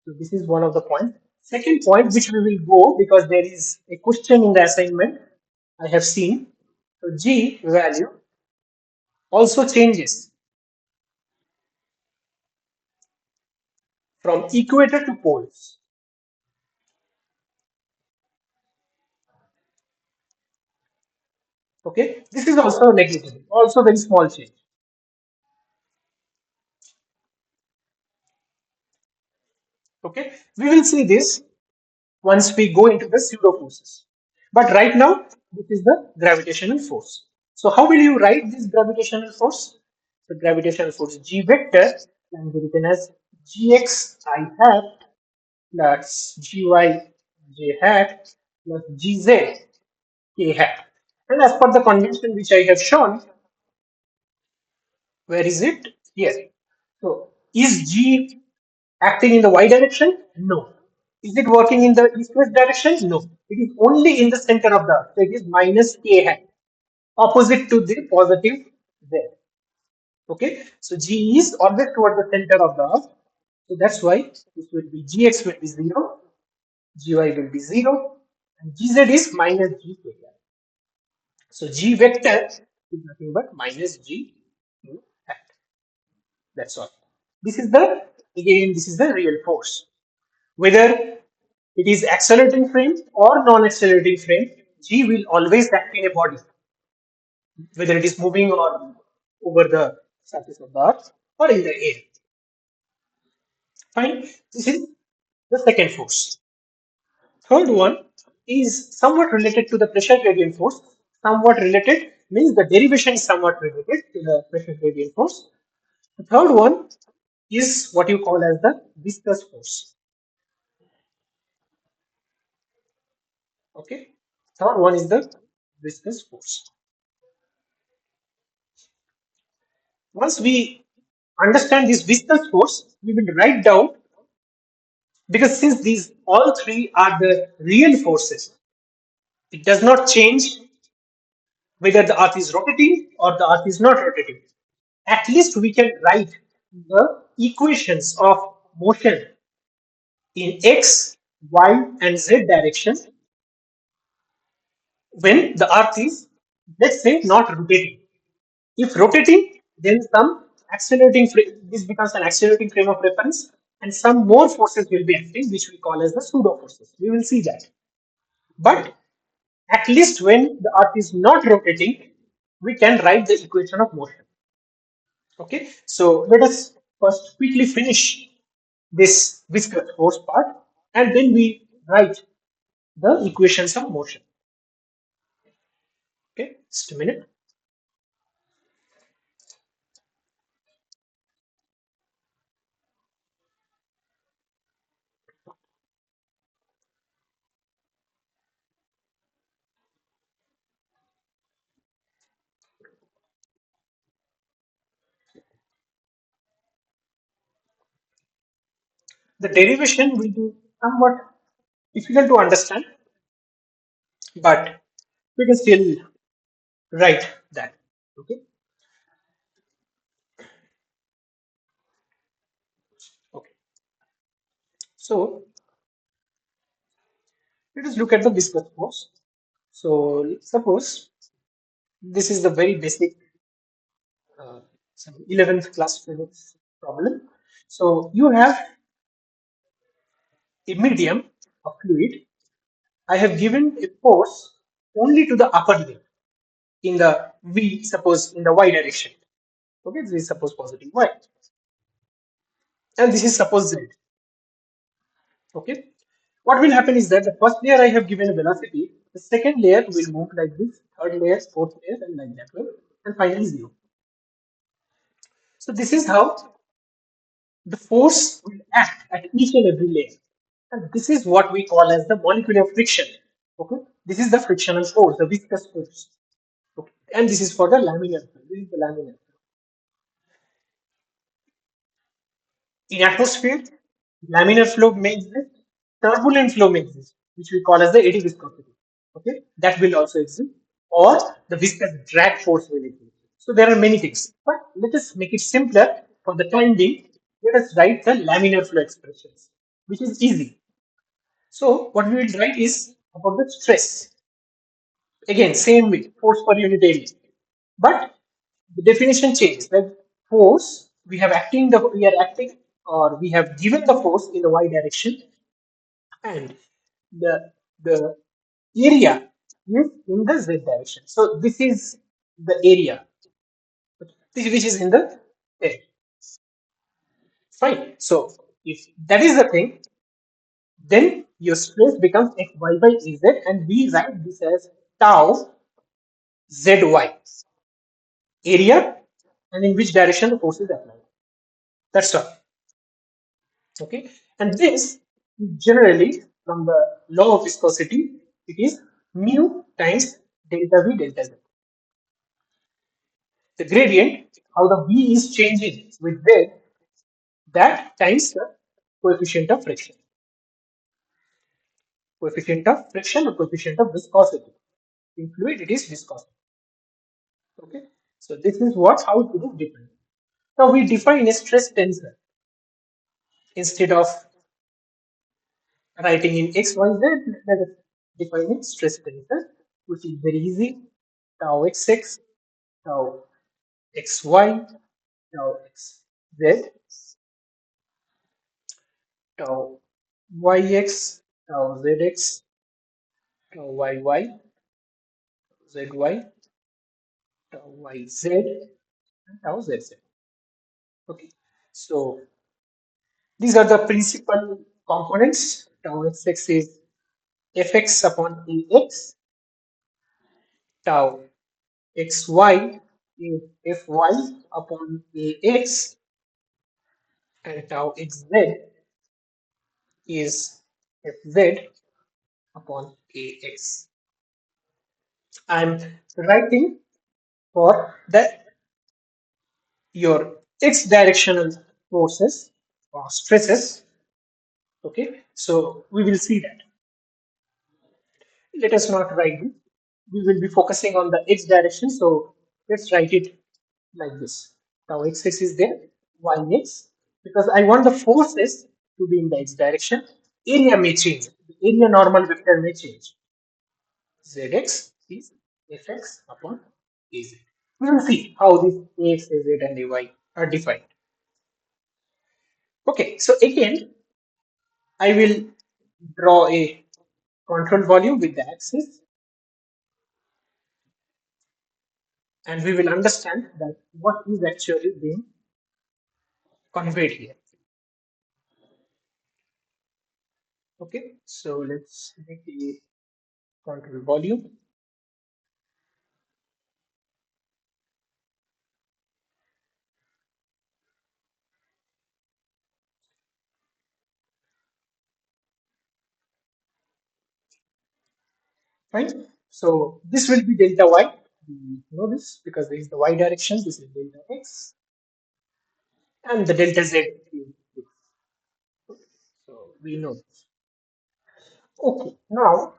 So this is one of the points. Second point, which we will go because there is a question in the assignment I have seen. So G value also changes from equator to poles. Okay, this is also negligible, also very small change. Okay, we will see this once we go into the pseudo forces. But right now, this is the gravitational force. So how will you write this gravitational force? The gravitational force G vector can be written as Gx I hat plus Gy j hat plus Gz k hat. And as per the convention which I have shown, where is it? Here. So is G acting in the y direction? No. Is it working in the east-west direction? No. It is only in the center of the earth. So it is minus k hat, opposite to the positive there. Okay. So G is always towards the center of the earth. So that's why this will be Gx will be 0, Gy will be 0, and Gz is minus Gk. So G vector is nothing but minus G hat. That's all. This is the, again, this is the real force. Whether it is accelerating frame or non-accelerating frame, G will always act in a body, whether it is moving or over the surface of the earth or in the air. Fine. This is the second force. Third one is somewhat related to the pressure gradient force. Somewhat related means the derivation is somewhat related to the pressure gradient force. The third one is what you call as the viscous force. Okay. Third one is the viscous force. Once we understand this viscous force, we will write down, because since these all three are the real forces, it does not change whether the earth is rotating or the earth is not rotating. At least we can write the equations of motion in x, y, and z direction when the earth is, let's say, not rotating. If rotating, then some accelerating this becomes an accelerating frame of reference, and some more forces will be acting, which we call as the pseudo forces. We will see that. But at least when the earth is not rotating, we can write the equation of motion. Okay, so let us first quickly finish this viscous force part, and then we write the equations of motion. Okay, just a minute. The derivation will be somewhat difficult to understand, but we can still write that. Okay. Okay. So let us look at the viscous force. So suppose this is the very basic uh, some 11th class physics problem. So you have a medium, a fluid. I have given a force only to the upper limb in the v, suppose in the y direction. Okay, this is suppose positive y, and this is suppose z. Okay, what will happen is that the first layer I have given a velocity, the second layer will move like this, third layer, fourth layer, and like that way, and finally zero. So this is how the force will act at each and every layer. And this is what we call as the molecular friction. Okay, this is the frictional force, the viscous force. Okay, and this is for the laminar flow. This is the laminar flow. In atmosphere, laminar flow may exist, turbulent flow may exist, which we call as the eddy viscosity. Okay, that will also exist, or the viscous drag force will exist. So there are many things, but let us make it simpler for the time being. Let us write the laminar flow expressions, which is easy. So what we will write is about the stress. Again, same way, force per unit area. But the definition changes. Like force, we are acting, or we have given the force in the y direction, and the area is in the z direction. So this is the area, which is in the air. Fine. So if that is the thing, then your stress becomes x y by z, and we write this as tau zy, area, and in which direction the force is applied. That's all. Okay. And this generally from the law of viscosity, it is mu times delta V delta Z. The gradient, how the V is changing with Z, that times the coefficient of friction. Coefficient of friction or coefficient of viscosity. In fluid, it is viscosity. Okay. So this is what how it is defined. Now we define a stress tensor instead of writing in x, y, z. Let us define a stress tensor, which is very easy. Tau xx, tau xy, tau xz, tau yx, tau zx, tau yy, zy, tau yz, and tau zz. Okay, so these are the principal components. Tau xx is fx upon ax, tau xy is fy upon ax, and tau xz is fz upon ax. I'm writing for the your x directional forces or stresses. Okay, so we will see that. Let us not write this. We will be focusing on the x direction. So let's write it like this. Now x is there, yx, because I want the forces to be in the x direction. Area may change. The area normal vector may change. Zx is fx upon az. We will see how these ax, az, and ay are defined. Okay, so again, I will draw a control volume with the axis, and we will understand that what is actually being conveyed here. Okay, so let's make the control volume. Fine. So this will be delta y. We know this because there is the y direction. This is delta x, and the delta z is this. So we know this. Okay. Now,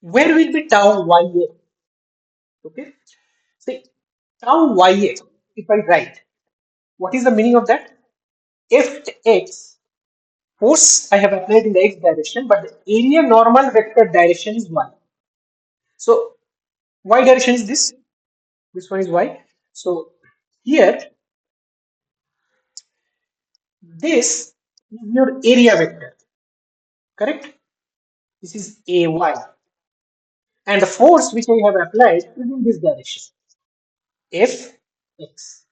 where will be tau ya? Okay. See, tau ya. If I write, what is the meaning of that? If x force I have applied in the x direction, but the area normal vector direction is y. So y direction is this. This one is y. So here, this is your area vector, correct? This is ay, and the force which I have applied is in this direction, fx.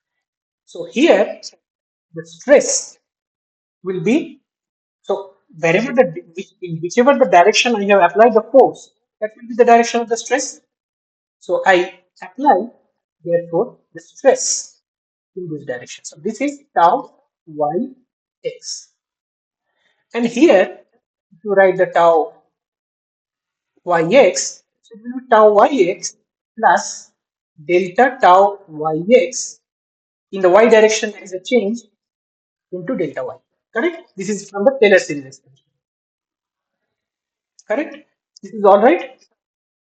So here, the stress will be, so wherever in whichever the direction I have applied the force, that will be the direction of the stress. So I apply, therefore, the stress in this direction. So this is tau yx. And here, if you write the tau yx, so it will be tau yx plus delta tau yx. In the y direction, there is a change into delta y. Correct? This is from the Taylor series extension. Correct? This is all right.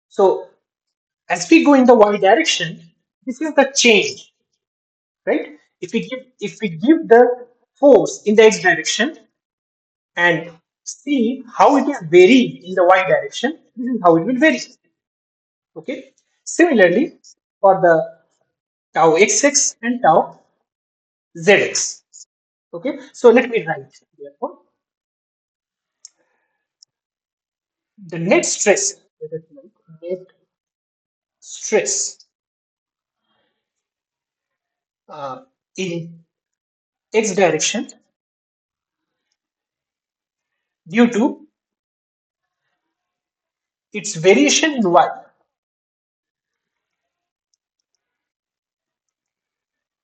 So as we go in the y direction, this is the change, right? If we give the force in the x direction and see how it is varying in the y direction, this is how it will vary. Okay. Similarly, for the tau xx and tau zx. Okay. So let me write therefore the net stress. Let us write net stress in x direction due to its variation in y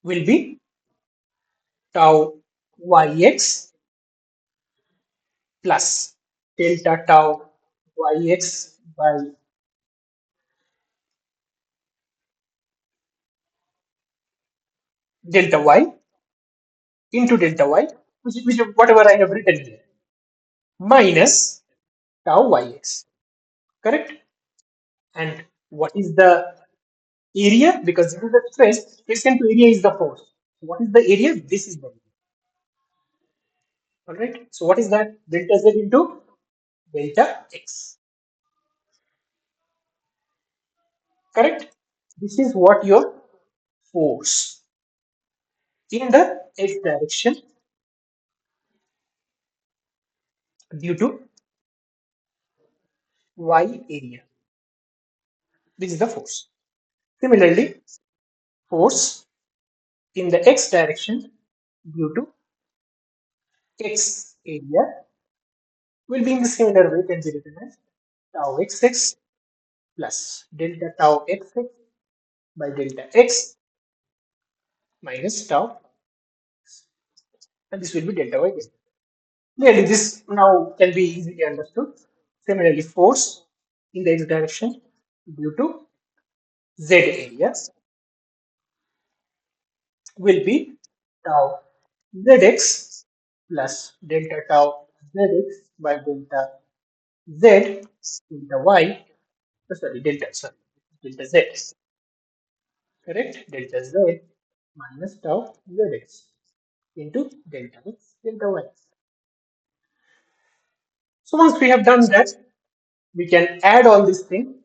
will be tau yx plus delta tau yx by delta y into delta y, which whatever I have written here, minus tau yx. Correct? And what is the area? Because this is the stress, stress into area is the force. So what is the area? This is the area. All right. So what is that? Delta z into delta x. Correct? This is what your force in the x direction due to y area. This is the force. Similarly, force in the x direction due to x area will be in the similar way, can be written as tau xx plus delta tau xx by delta x minus tau, and this will be delta y delta. Clearly, this now can be easily understood. Similarly, force in the x direction due to z area will be tau zx plus delta tau zx by delta z delta y, delta z, correct? Delta z minus tau zx into delta x delta y. So once we have done that, we can add all these things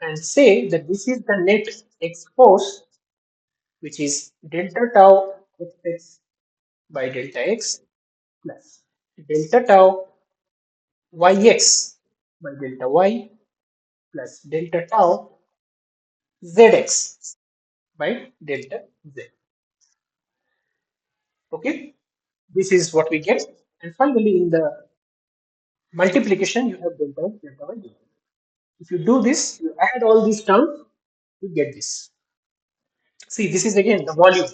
and say that this is the net x force, which is delta tau xx by delta x plus delta tau yx by delta y plus delta tau zx by delta z. Okay, this is what we get. And finally, in the multiplication, you have delta x, delta y, delta. If you do this, you add all these terms, you get this. See, this is again the volume,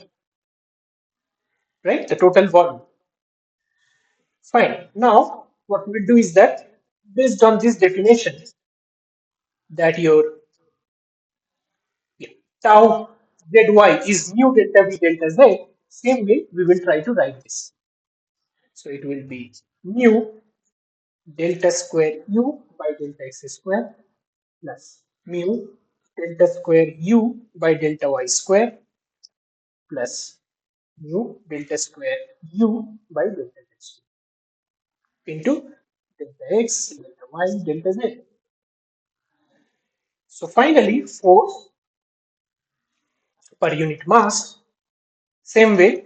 right? The total volume. Fine. Now, what we do is that based on this definition, that your, yeah, tau zy is mu delta v delta z, same way we will try to write this. So it will be mu delta square u by delta x square plus mu delta square u by delta y square plus mu delta square u by delta z into delta x, delta y, delta z. So finally, force per unit mass, same way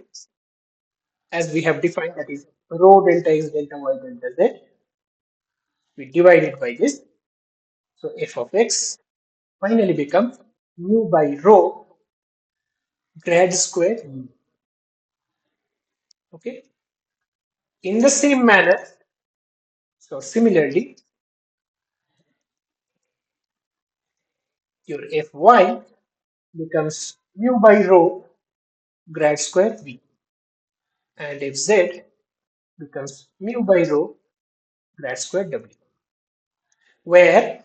as we have defined, that is rho delta x, delta y, delta z, we divide it by this. So f of x finally becomes mu by rho grad square u. Okay. In the same manner, so similarly, your fy becomes mu by rho grad square v, and fz becomes mu by rho grad square w, where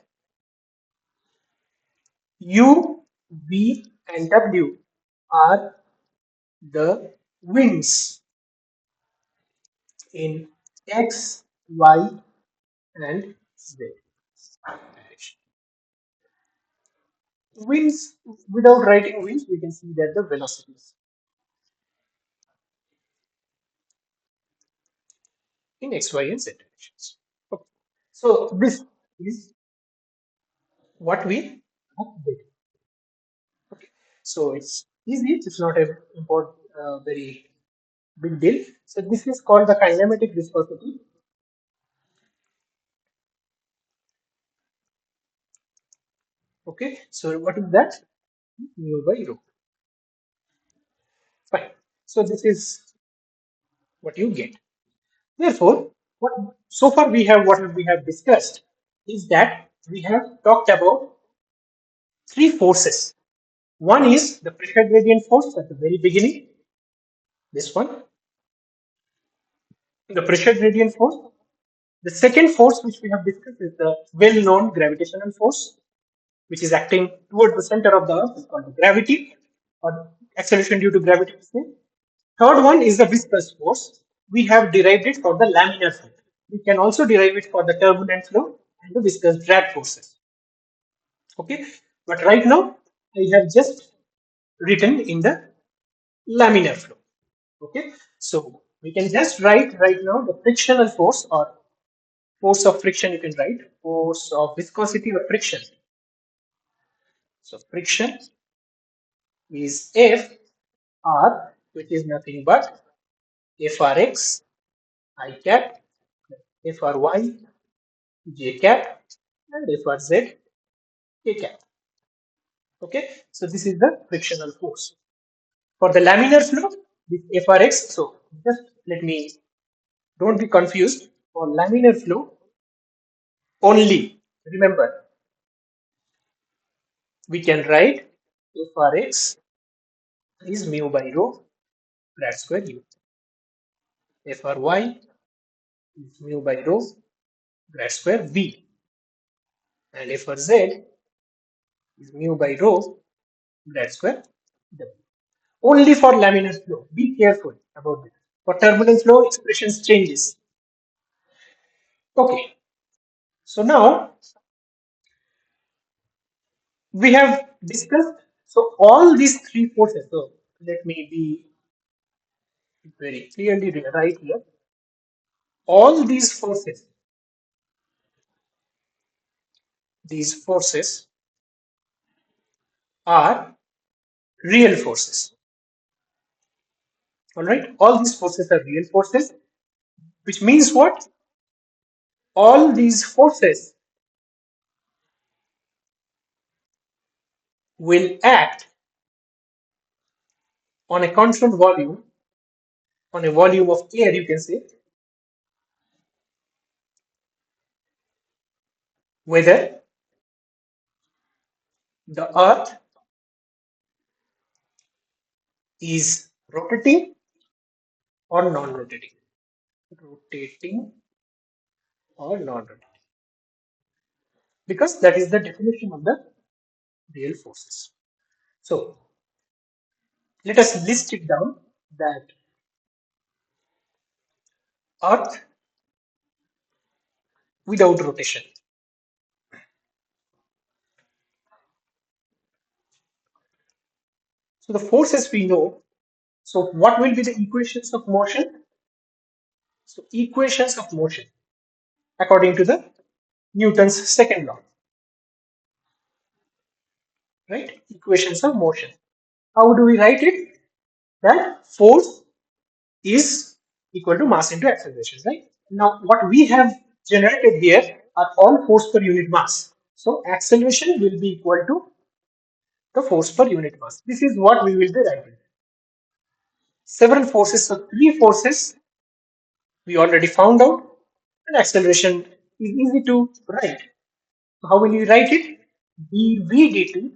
u, v, and w are the winds in x, y, and z direction. Winds, without writing winds, we can see that the velocities in x, y, and z directions. Okay. So this is what we did. Okay. So it's easy. It's not a important, very big deal. So this is called the kinematic viscosity. Okay. So what is that? Mu by rho. Fine. So this is what you get. Therefore, what so far we have discussed is that we have talked about three forces. One is the pressure gradient force at the very beginning. This one, the pressure gradient force. The second force which we have discussed is the well-known gravitational force, which is acting towards the center of the earth. It's called gravity or acceleration due to gravity. Third one is the viscous force. We have derived it for the laminar flow. We can also derive it for the turbulent flow and the viscous drag forces. Okay, but right now I have just written in the laminar flow. Okay, so we can just write right now the frictional force or force of friction. You can write force of viscosity or friction. So friction is F R, which is nothing but Frx I cap, Fry j cap, and Frz k cap. Okay, so this is the frictional force. For the laminar flow, this Frx, so just let me, don't be confused. For laminar flow, only remember we can write Frx is mu by rho grad square u. Fry is mu by rho grad square v. And Frz is mu by rho grad square w. Only for laminar flow. Be careful about this. For turbulent flow, expressions changes. Okay. So now we have discussed. So all these three forces. So let me be very clearly right here. All these forces are real forces. All right. All these forces are real forces, which means what? All these forces will act on a constant volume, on a volume of air, you can say, whether the earth is rotating or non-rotating. Rotating or non-rotating. Because that is the definition of the real forces. So let us list it down that earth without rotation. So the forces we know. So what will be the equations of motion? So equations of motion according to the Newton's second law, right? Equations of motion. How do we write it? That force is equal to mass into acceleration, right? Now, what we have generated here are all force per unit mass. So, acceleration will be equal to the force per unit mass. This is what we will be writing. Several forces, so three forces we already found out, and acceleration is easy to write. So how will you write it? dv dt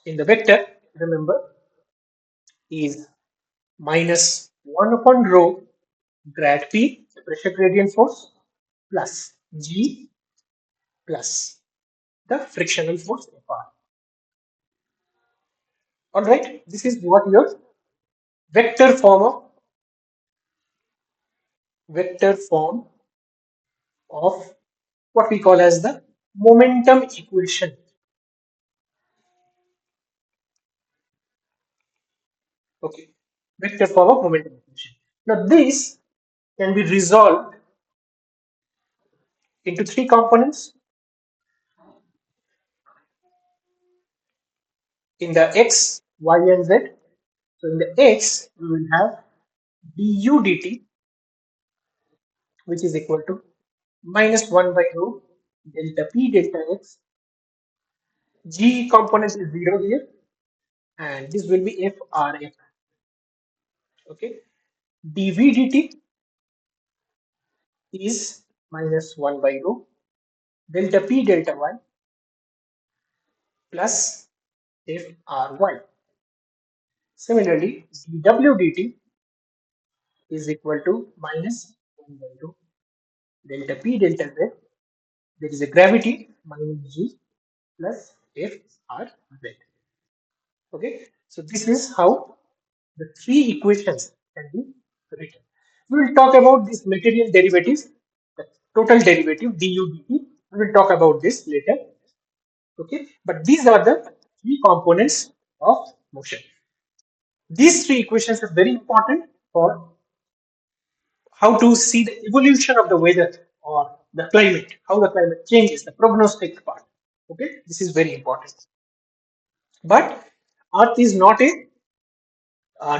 in the vector, remember, is minus 1 upon rho grad P, the pressure gradient force, plus G plus the frictional force Fr. Alright, this is what your vector form of vector form of what we call as the momentum equation. Okay, vector form of momentum equation. Now this can be resolved into three components. In the x, y, and z. So in the x, we will have du dt, which is equal to minus 1 by rho delta p delta x. G component is 0 here, and this will be f r f. Okay, dv dt is minus 1 by rho delta p delta y plus f r y. Similarly, dw dt is equal to minus 1 by rho delta p delta z. There is a gravity minus g plus f r z. Okay, so this is how the three equations can be written. We will talk about these material derivatives, the total derivative du dt. We will talk about this later. Okay, but these are the three components of motion. These three equations are very important for how to see the evolution of the weather or the climate, how the climate changes, the prognostic part. Okay, this is very important. But Earth is not a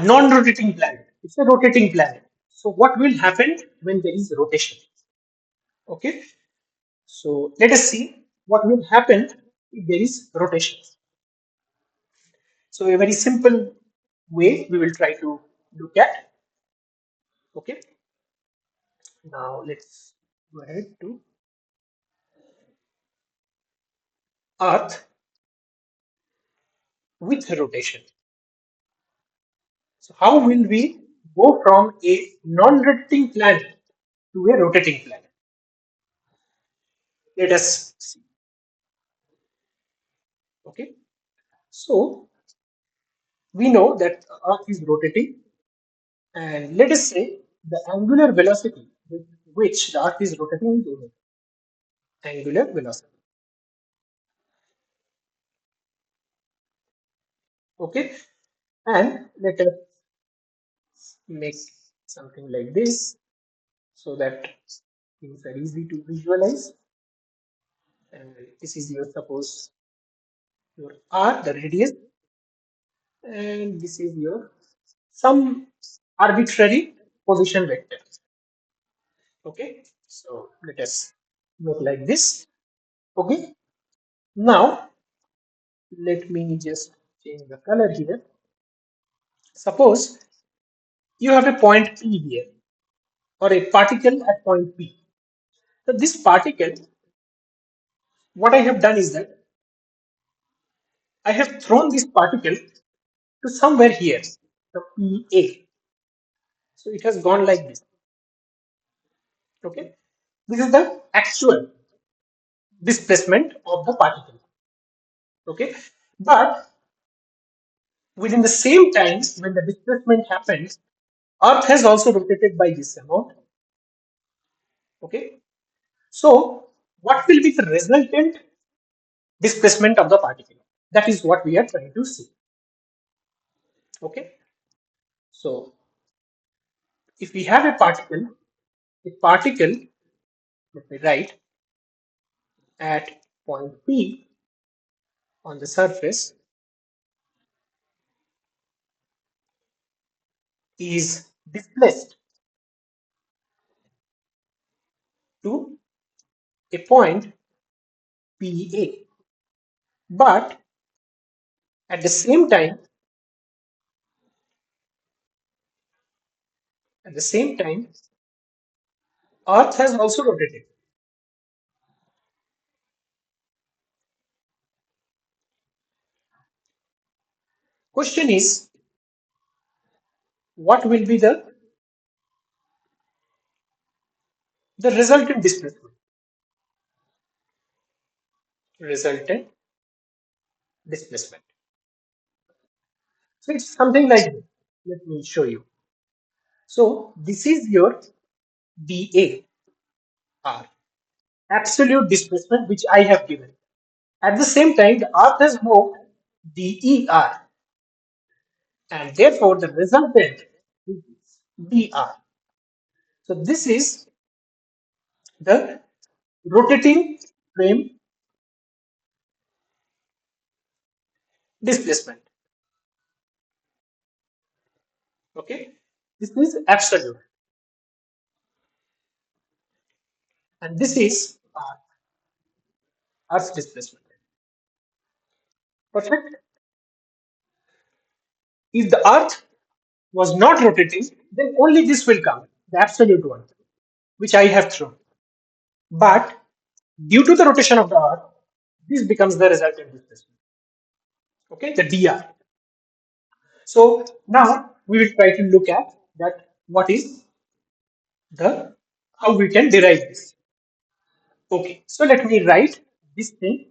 non-rotating planet. It's a rotating planet. So what will happen when there is rotation? Okay. So let us see what will happen if there is rotation. So a very simple way we will try to look at. Okay. Now let's go ahead to Earth with rotation. So how will we go from a non-rotating planet to a rotating planet? Let us see. Okay. So we know that Earth is rotating, and let us say the angular velocity with which the Earth is rotating is omega. Angular velocity. Okay. And let us make something like this so that things are easy to visualize. And this is your suppose your R, the radius, and this is your some arbitrary position vector. Okay, so let us make like this. Okay, now let me just change the color here. Suppose you have a point P here or a particle at point P. So this particle, what I have done is that I have thrown this particle to somewhere here, the PA. So it has gone like this. Okay, this is the actual displacement of the particle. Okay, but within the same time when the displacement happens, Earth has also rotated by this amount. Okay, so what will be the resultant displacement of the particle? That is what we are trying to see. Okay, so if we have a particle, let me write at point P on the surface is displaced to a point PA, but at the same time, at the same time, Earth has also rotated. Question is, what will be the resultant displacement? Resultant displacement. So it's something like this. Let me show you. So this is your DAR, absolute displacement which I have given. At the same time, the Earth has moved DER, and therefore the resultant is DR. So this is the rotating frame displacement. Okay, this is absolute, and this is Earth's displacement. Perfect. If the Earth was not rotating, then only this will come, the absolute one, which I have thrown. But due to the rotation of the Earth, this becomes the resultant displacement. Okay, the dr. So now we will try to look at that. What is the how we can derive this? Okay, so let me write this thing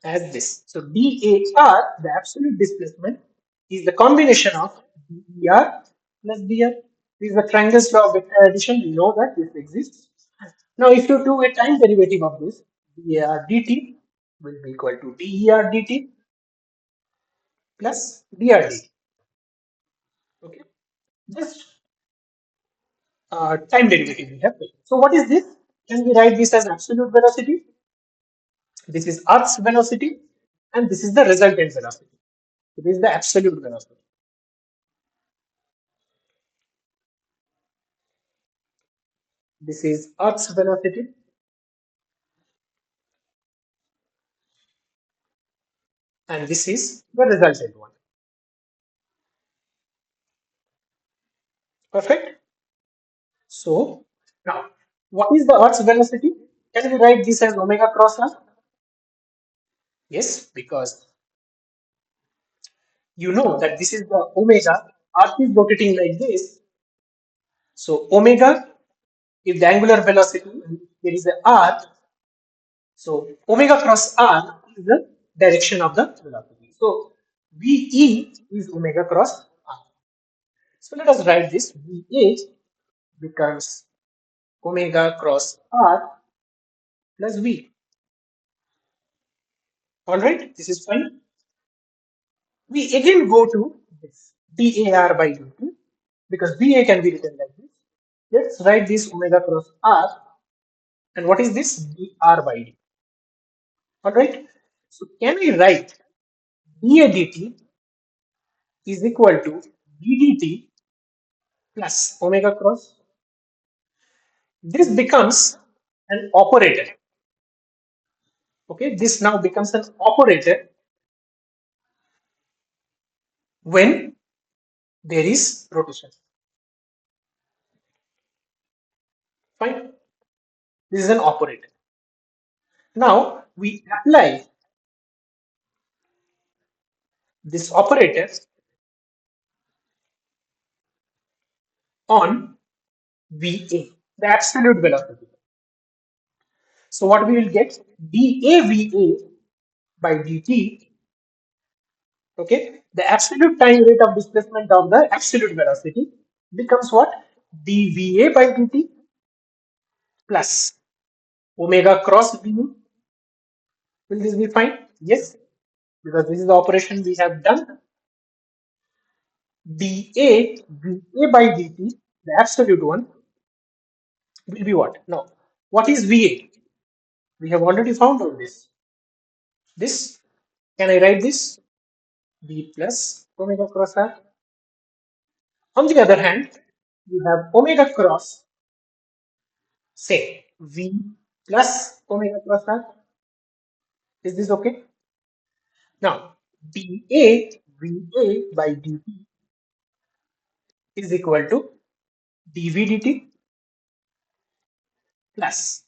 as this. So dAr, the absolute displacement, is the combination of dEr plus dr. This is the triangle's law of vector addition. We know that this exists. Now, if you do a time derivative of this, dAr dt will be equal to dEr dt plus dr dt. Okay, just time derivative we have taken. So, what is this? Can we write this as absolute velocity? This is Earth's velocity, and this is the resultant velocity. So this is the absolute velocity. This is Earth's velocity, and this is the resultant one. Perfect. So now, what is the Earth's velocity? Can we write this as omega cross Earth? Yes, because you know that this is the omega. Earth is rotating like this. So omega, if the angular velocity, there is a r, so omega cross r is the direction of the velocity. So VE is omega cross r. So let us write this. VA becomes omega cross r plus V. Alright, this is fine. We again go to this dAr by dt because VA can be written like this. Let's write this omega cross r. And what is this? dr by dt. Alright. So can I write dA dt is equal to ddt plus omega cross? This becomes an operator. Okay, this now becomes an operator when there is rotation. Fine. This is an operator. Now we apply this operator on VA, the absolute velocity. So what we will get? dAVA by dt, okay, the absolute time rate of displacement of the absolute velocity becomes what? dVA by dt plus omega cross VA. Will this be fine? Yes, because this is the operation we have done. dAVA by dt, the absolute one, will be what? Now, what is VA? We have already found out this. This, can I write this? V plus omega cross R. On the other hand, you have omega cross, say V plus omega cross R. Is this okay? Now, dA VA by dt is equal to dV dt plus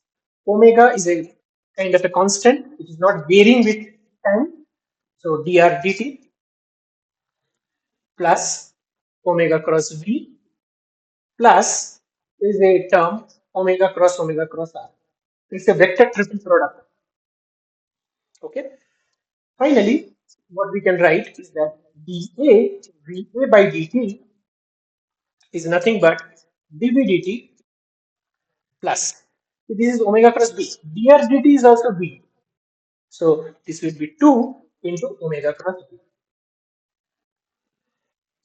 omega is a kind of a constant. It is not varying with time. So, dr dt plus omega cross V plus is a term omega cross R. It's a vector triple product. Okay. Finally, what we can write is that dA VA by dt is nothing but dV dt plus. This is omega cross B. dr dt is also B. So this will be 2 into omega cross B.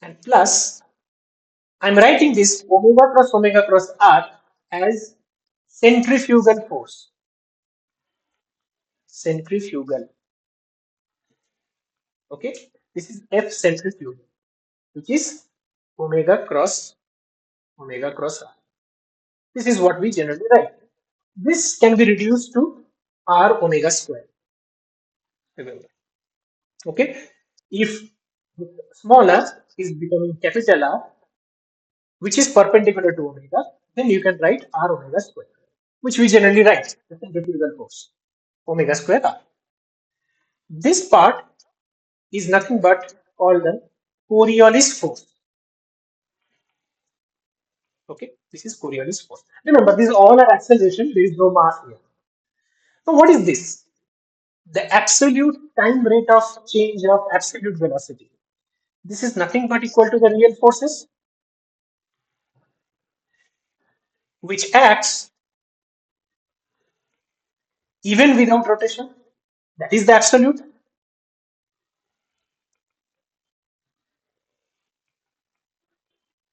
And plus, I'm writing this omega cross R as centrifugal force. Centrifugal. Okay. This is F centrifugal, which is omega cross R. This is what we generally write. This can be reduced to R omega square. Remember. Okay. If small r is becoming capital R, which is perpendicular to omega, then you can write R omega square, which we generally write the centrifugal force, omega square R. This part is nothing but called the Coriolis force. Okay, this is Coriolis force. Remember, these all are acceleration, there is no mass here. So what is this? The absolute time rate of change of absolute velocity. This is nothing but equal to the real forces which acts even without rotation. That is the absolute.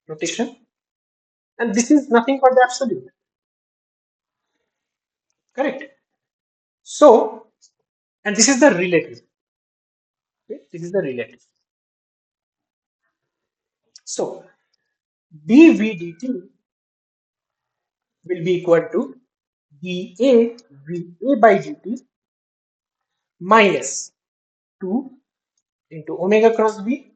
Rotation. And this is nothing but the absolute. Correct. So, and this is the relative. Okay? This is the relative. So, dV dt will be equal to dA VA by dt minus 2 into omega cross V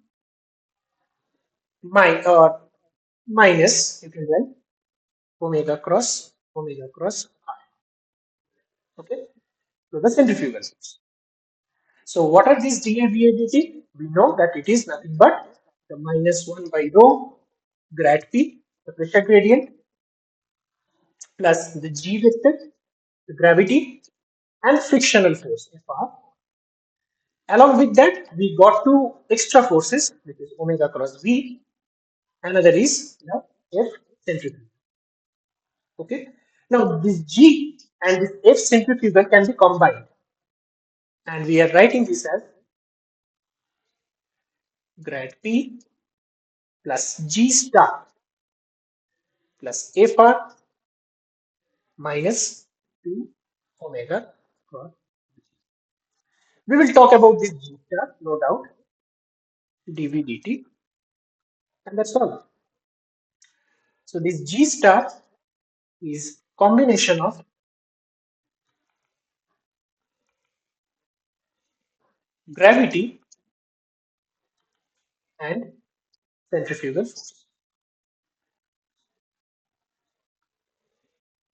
minus, you can write omega cross R. Okay. So, the centrifugal force. So, what are these dA VA dt? We know that it is nothing but the minus 1 by rho grad P, the pressure gradient, plus the G vector, the gravity, and frictional force, Fr. Along with that, we got two extra forces, which is omega cross V. Another is the F centrifugal. Okay. Now this G and this F centrifugal can be combined, and we are writing this as grad P plus G star plus Fr minus 2 omega cross. We will talk about this G star, no doubt, dV dt, and that's all. So this G star is combination of gravity and centrifugal force,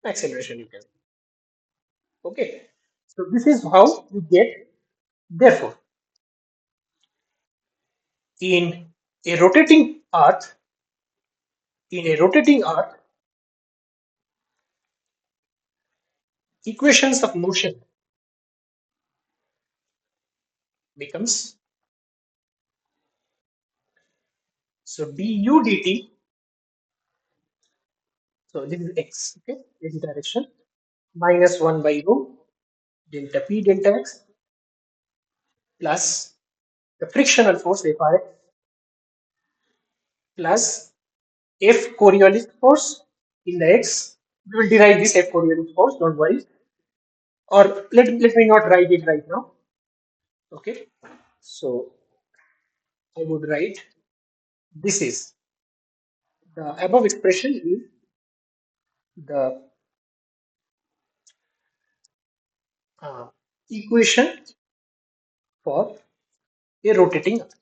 acceleration you can say. Okay, so this is how you get. Therefore, in a rotating earth, in a rotating earth, equations of motion becomes, so du dt, so this is x, okay, this direction, minus 1 by rho delta p delta x plus the frictional force Fr plus F Coriolis force in the x. We will derive this F Coriolis force, don't worry. Or let me not write it right now. Okay. So I would write this is the above expression is the uh, equation for a rotating earth.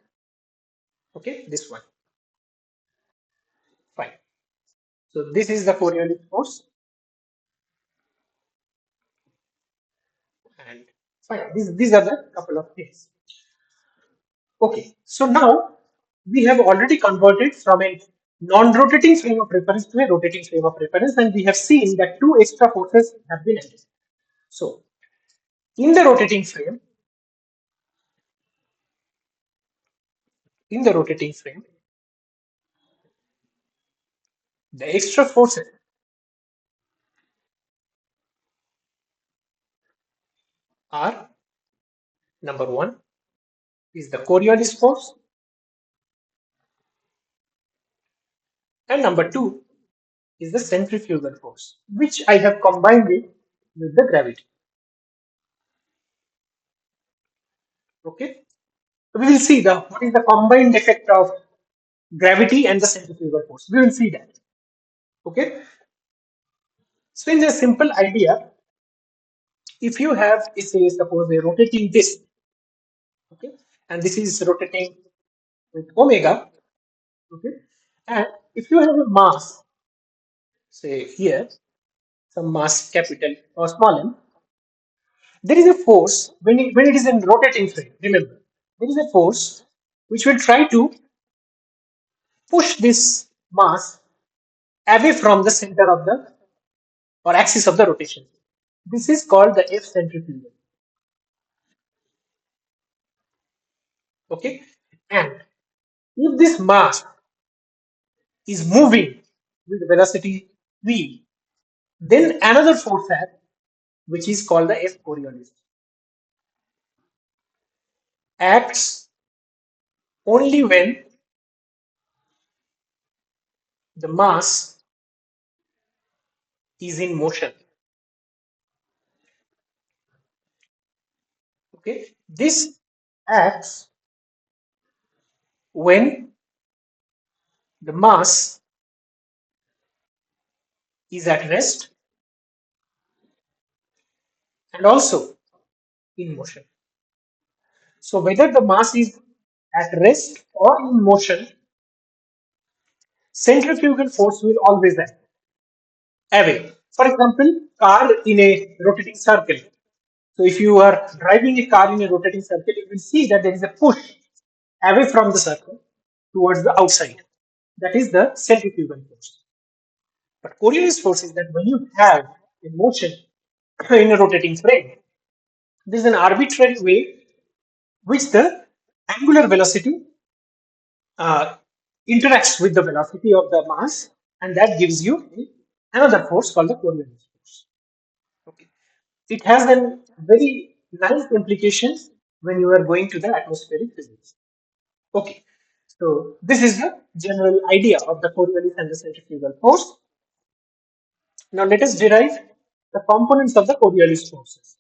Okay, this one. Fine. So this is the Coriolis force, and fine. These are the couple of things. Okay, so now we have already converted from a non-rotating frame of reference to a rotating frame of reference, and we have seen that two extra forces have been added. So in the rotating frame, in the rotating frame, the extra forces are, number one is the Coriolis force, and number two is the centrifugal force, which I have combined it with the gravity. Okay, we will see the what is the combined effect of gravity and the centrifugal force. We will see that. Okay, so in a simple idea, if you have, say, suppose a rotating disk, okay, and this is rotating with omega, okay, and if you have a mass, say here, some mass capital or small m, there is a force when it is in rotating frame. Remember, there is a force which will try to push this mass away from the center of the or axis of the rotation. This is called the F centrifugal. Okay, and if this mass is moving with velocity v, then another force act, which is called the F Coriolis, acts only when the mass is in motion. Okay, this acts when the mass is at rest and also in motion. So whether the mass is at rest or in motion, centrifugal force will always act away. For example, car in a rotating circle. So if you are driving a car in a rotating circle, you will see that there is a push away from the circle. towards the outside. That is the centrifugal force. But Coriolis force is that when you have a motion in a rotating frame, this is an arbitrary way which the angular velocity uh, interacts with the velocity of the mass, and that gives you another force called the Coriolis force. Okay. It has a very nice implications when you are going to the atmospheric physics. Okay, so this is the general idea of the Coriolis and the centrifugal force. Now let us derive the components of the Coriolis forces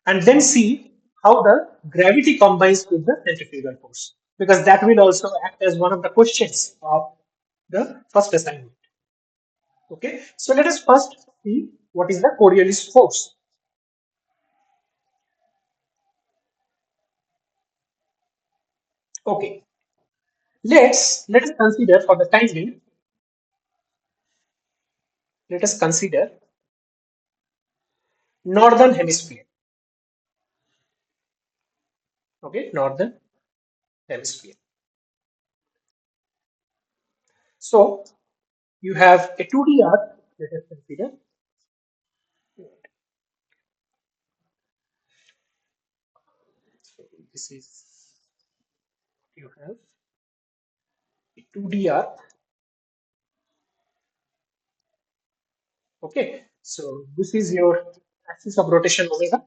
and then see how the gravity combines with the centrifugal force, because that will also act as one of the questions of the first assignment. Okay, so let us first see what is the Coriolis force. Okay, let us consider for the time being. Let us consider northern hemisphere. Okay, northern hemisphere. So you have a 2D Earth. Let us consider. So this is you have a 2D Earth. Okay, so this is your axis of rotation omega,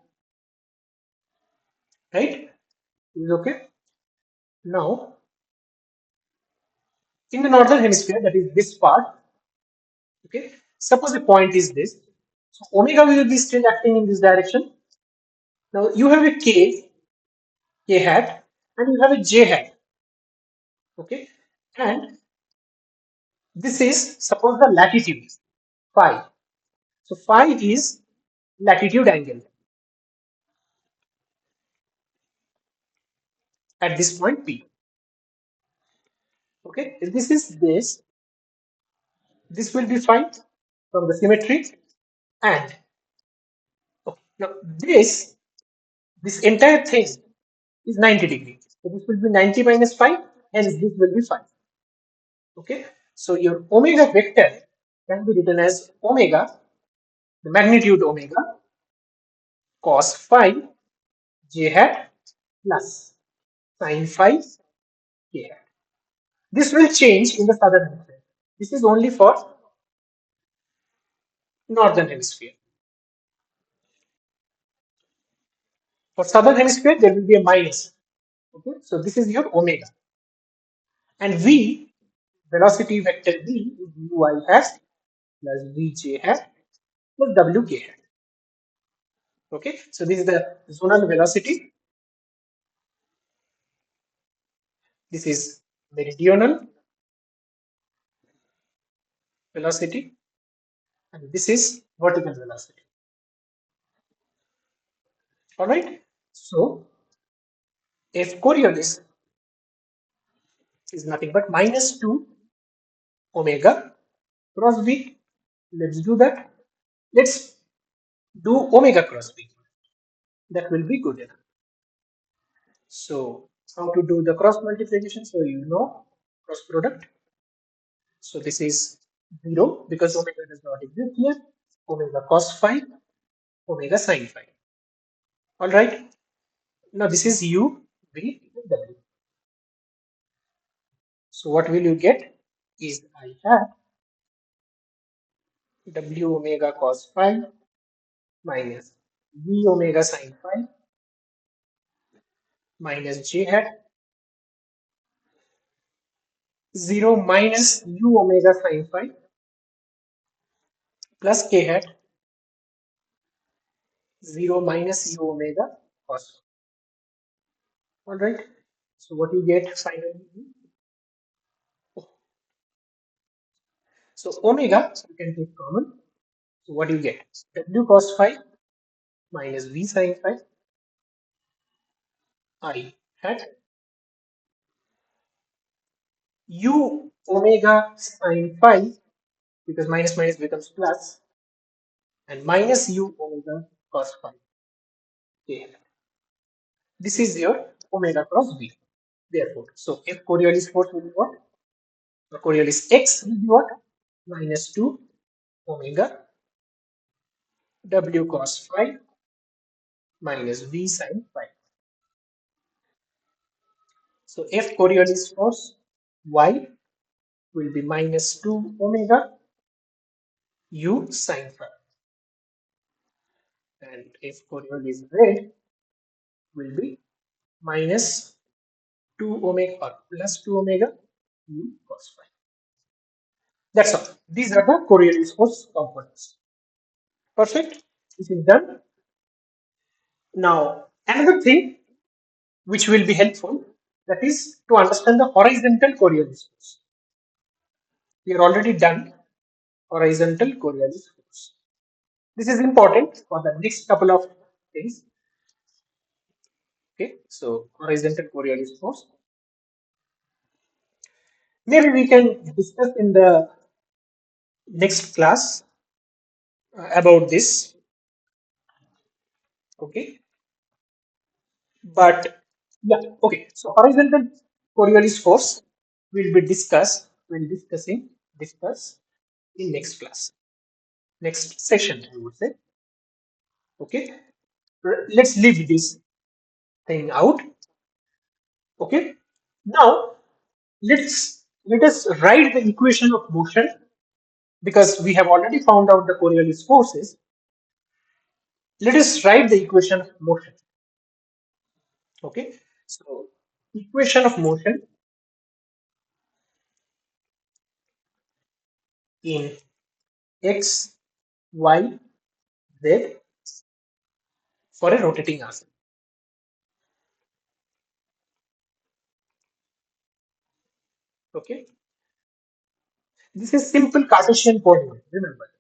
right? Is okay. Now in the northern hemisphere, that is this part. Okay, suppose the point is this. So omega will be still acting in this direction. Now you have a k hat, and you have a j hat. Okay, and this is suppose the latitude phi. So phi is latitude angle at this point P. Okay, if this is this will be phi from the symmetry, and okay, now this entire thing is 90 degrees. So this will be 90 minus phi, and this will be phi. Okay, so your omega vector can be written as omega, the magnitude omega cos phi j hat plus sin phi k hat. This will change in the southern hemisphere. This is only for northern hemisphere. For southern hemisphere, there will be a minus. Okay, so this is your omega. And v, velocity vector v is ui hat plus vj hat plus wk hat. Okay, so this is the zonal velocity. This is meridional velocity, and this is vertical velocity. All right. So if Coriolis is nothing but minus 2 omega cross v, let's do that. Let's do omega cross v. That will be good enough. So how to do the cross multiplication? So you know cross product. So this is 0 because omega does not exist here. Omega cos phi, omega sin phi. All right. Now this is u, v, w. So what will you get is I have w omega cos phi minus v omega sin phi minus j hat 0 minus u omega sin phi plus k hat 0 minus u omega cos phi. All right. So what you get finally? So omega you can take common. So what you get? W cos phi minus v sin phi I hat u omega sin phi, because minus minus becomes plus, and minus u omega cos phi k. This is your omega cross v. Therefore, so if Coriolis force will be what? The Coriolis x will be what? Minus 2 omega w cos phi minus v sin phi. So F Coriolis force y will be minus 2 omega u sin phi. And F Coriolis z will be minus 2 omega or plus 2 omega u cos phi. That's all. These are the Coriolis force components. Perfect. This is done. Now, another thing which will be helpful, that is to understand the horizontal Coriolis force. We are already done horizontal Coriolis force. This is important for the next couple of things. Okay, so horizontal Coriolis force. Maybe we can discuss in the next class about this. Okay, but yeah, okay. So horizontal Coriolis force will be discussed. We'll discuss in next class, next session, I would say. Okay, let's leave this thing out. Okay, now let us write the equation of motion because we have already found out the Coriolis forces. Let us write the equation of motion. Okay, so equation of motion in x, y, z for a rotating arc. Okay, this is simple Cartesian coordinate. Remember.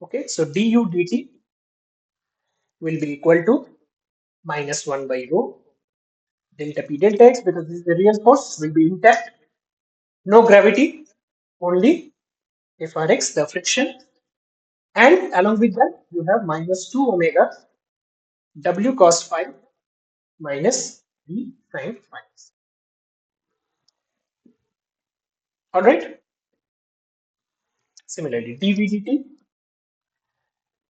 Okay, so du dt will be equal to minus 1 by rho delta p delta x because this is the real force will be intact. No gravity, only frx, the friction, and along with that you have minus 2 omega w cos phi minus v sin phi. All right. Similarly, dv dt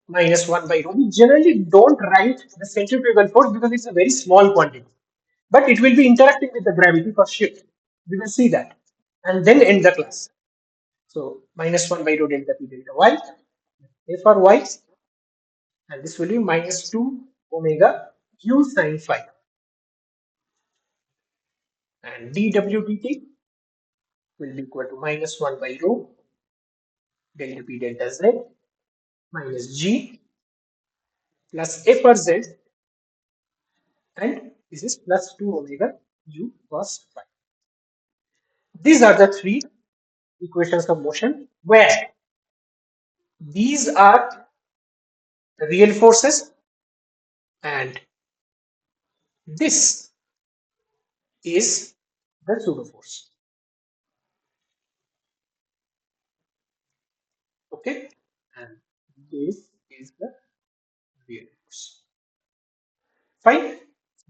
minus 1 by rho. We generally don't write the centrifugal force because it's a very small quantity, but it will be interacting with the gravity for sure. We will see that and then end the class. So minus 1 by rho delta p delta y, a for y, and this will be minus 2 omega u sin phi, and dw dt will be equal to minus 1 by rho delta p delta z minus g plus a for z, and this is plus 2 omega u cos phi. These are the three equations of motion where these are the real forces and this is the pseudo force. Okay, and this is the real force. Fine.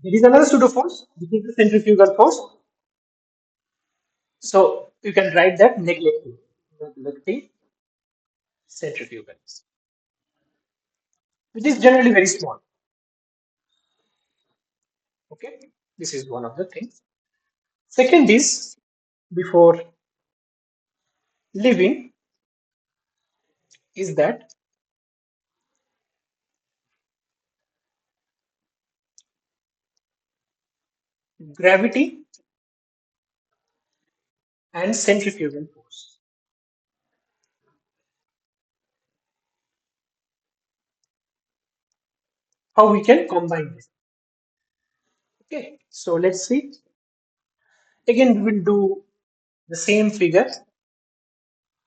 There is another pseudo force. This is the centrifugal force. So you can write that neglecting centrifugal, which is generally very small. Okay, this is one of the things. Second is before leaving is that gravity and centrifugal force. How we can combine this? Okay, so let's see. Again, we will do the same figure.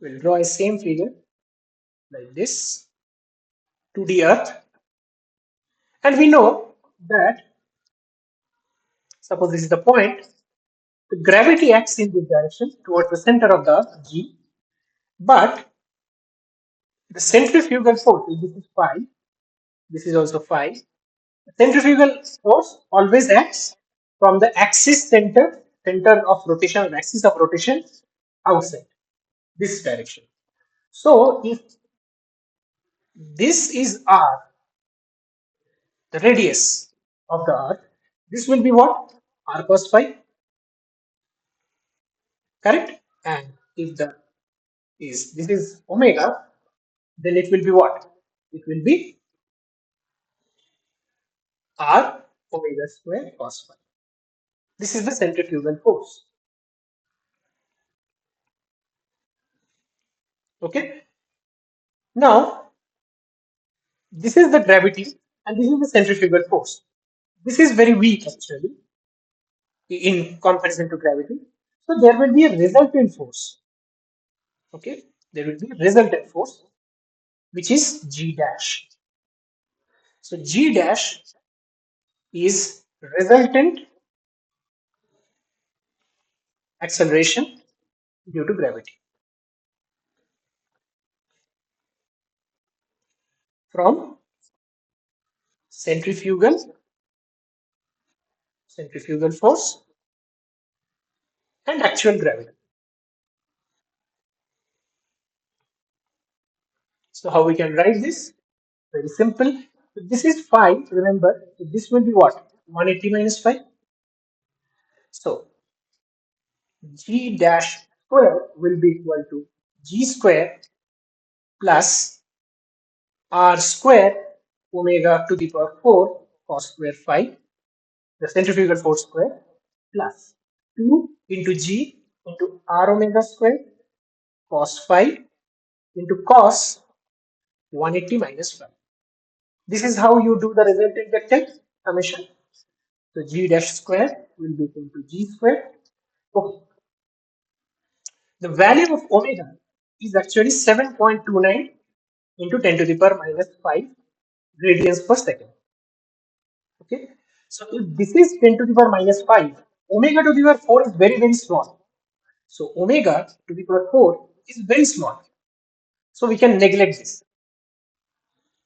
We'll draw a same figure like this to the Earth, and we know that suppose this is the point. The gravity acts in this direction towards the center of the Earth, G, but the centrifugal force, this is phi, this is also phi. The centrifugal force always acts from the axis center of rotation, axis of rotation outside this direction. So if this is r, the radius of the earth, this will be what? R cos phi, correct? And if the is this is omega, then it will be what? It will be r omega square cos phi. This is the centrifugal force. Okay. Now this is the gravity and this is the centrifugal force. This is very weak actually in comparison to gravity. So there will be a resultant force. Okay, there will be a resultant force which is G dash. So G dash is resultant acceleration due to gravity from centrifugal force and actual gravity. So how we can write this? Very simple. So this is phi. Remember, so this will be what? 180 minus phi. So G dash square will be equal to G square plus R square omega to the power 4 cos square phi, the centrifugal force square, plus 2 into G into R omega square cos phi into cos 180 minus phi. This is how you do the resultant vector summation. So G dash square will be equal to G square. Okay. The value of omega is actually 7.29 into 10 to the power minus 5 radians per second. Okay. So if this is 10 to the power minus 5, omega to the power 4 is very, very small. So omega to the power 4 is very small. So we can neglect this.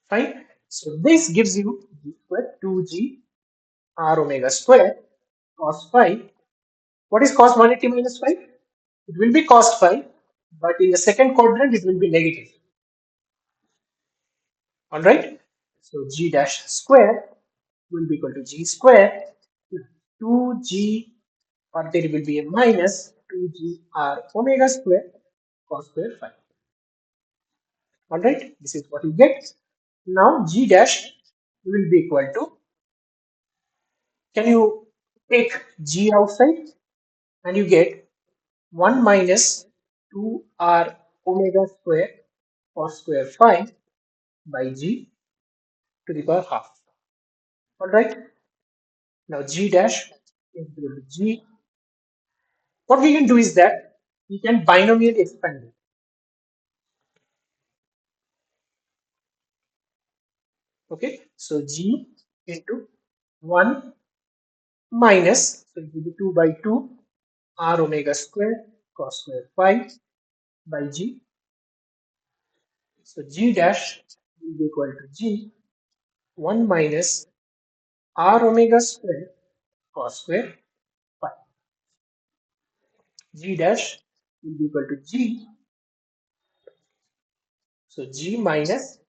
Fine. So this gives you g square 2g r omega square cos phi. What is cos 180 minus 5? It will be cos phi, but in the second quadrant it will be negative. Alright. So g dash square will be equal to g square 2g, or there will be a minus 2g r omega square cos square phi. Alright, this is what you get. Now g dash will be equal to, can you take g outside and you get 1 minus 2r omega square cos square phi by g to the power half. Alright, now g dash is equal to g. What we can do is that we can binomially expand it. Okay, so g into 1 minus, so it will be 2 by 2 r omega square cos square phi by g. So g dash will be equal to g 1 minus r omega square cos square phi. G dash will be equal to g, so g minus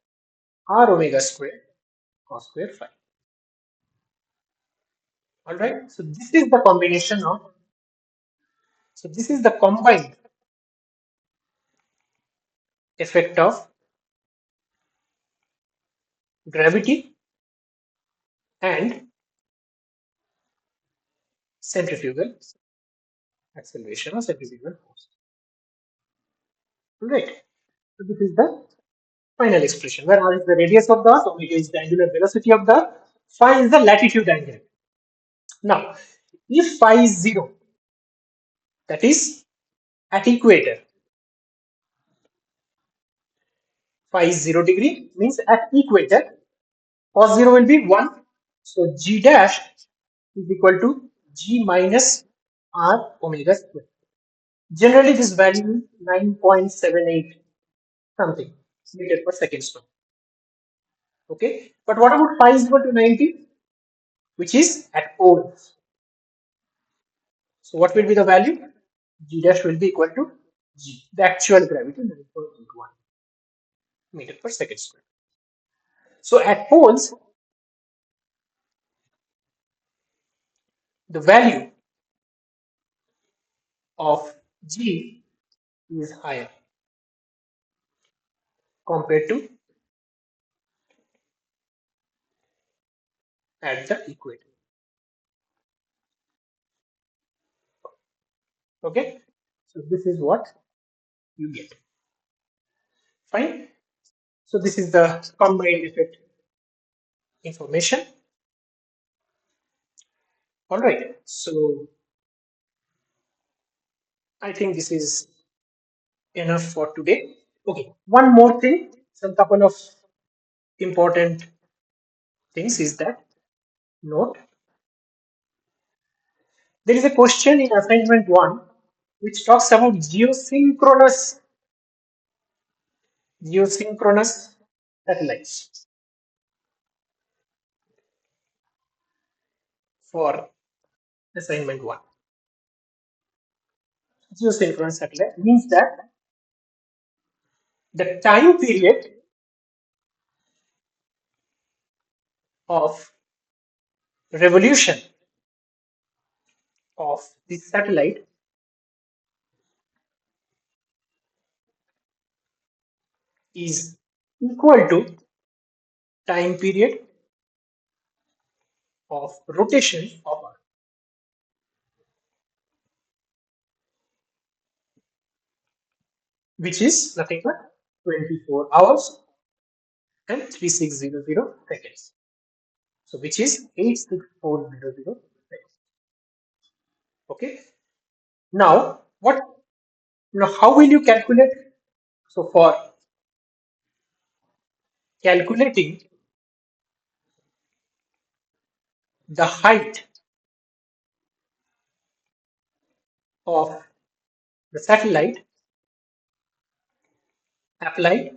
r omega square cos square phi. Alright, so this is the combination of, so this is the combined effect of gravity and centrifugal acceleration or centrifugal force. Right. So this is the final expression where r is the radius of the earth, omega is the angular velocity of the earth, phi is the latitude angle. Now, if phi is 0, that is at equator, phi is 0 degree means at equator, cos 0 will be 1. So g dash is equal to g minus r omega square. Generally, this value is 9.78 something meter per second square. Okay, but what about phi is equal to 90, which is at poles? So what will be the value? G dash will be equal to G, the actual gravity 9.81 meter per second square. So at poles, the value of G is higher compared to at the equator. Okay, so this is what you get. Fine. So this is the combined effect information. All right. So I think this is enough for today. Okay. One more thing, some couple of important things is that note there is a question in assignment one which talks about geosynchronous satellites for assignment one. Geosynchronous satellite means that the time period of revolution of this satellite is equal to time period of rotation of Earth, which is nothing but 24 hours and 3600 seconds. So, which is 86400 seconds. Okay. Now, how will you calculate? So, for calculating the height of the satellite, apply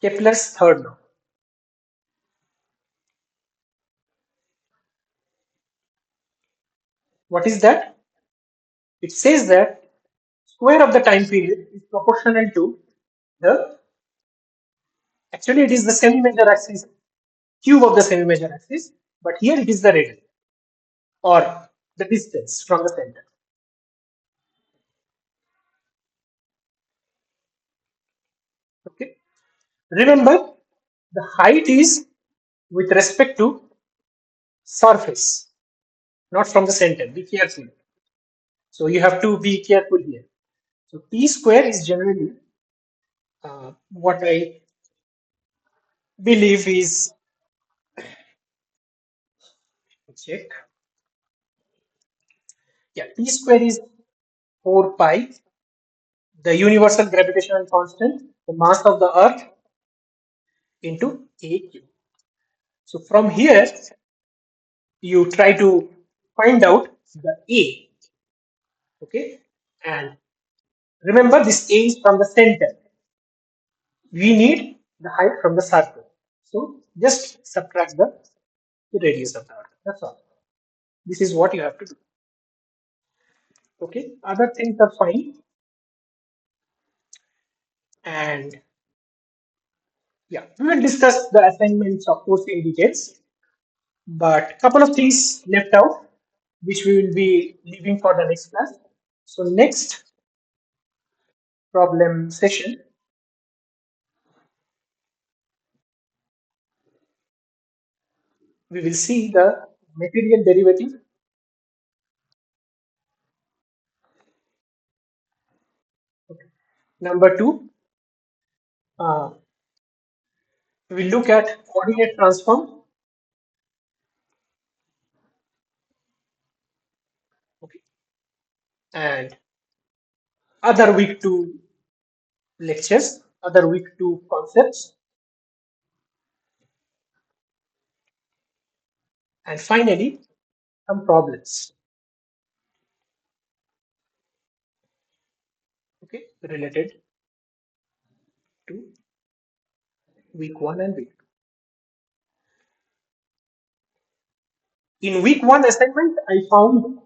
Kepler's third law. What is that? It says that square of the time period is proportional to the, actually it is the semi-major axis, cube of the semi-major axis, but here it is the radius or the distance from the center. Okay. Remember, the height is with respect to surface, not from the center. Be careful. So you have to be careful here. So t square is generally what I believe is, check. Yeah, t square is 4 pi, the universal gravitational constant, the mass of the Earth into a cube. So from here, you try to find out the a. Okay, and remember this a is from the center. We need the height from the circle. So just subtract the radius of the Earth. That's all. This is what you have to do. Okay, other things are fine. And yeah, we will discuss the assignments, of course, in details. But a couple of things left out, which we will be leaving for the next class. So next problem session, we will see the material derivative. Okay. Number two, uh, we will look at coordinate transform. Okay. And other week two lectures, other week two concepts. And finally, some problems, okay, related to week one and week two. In week one assignment, I found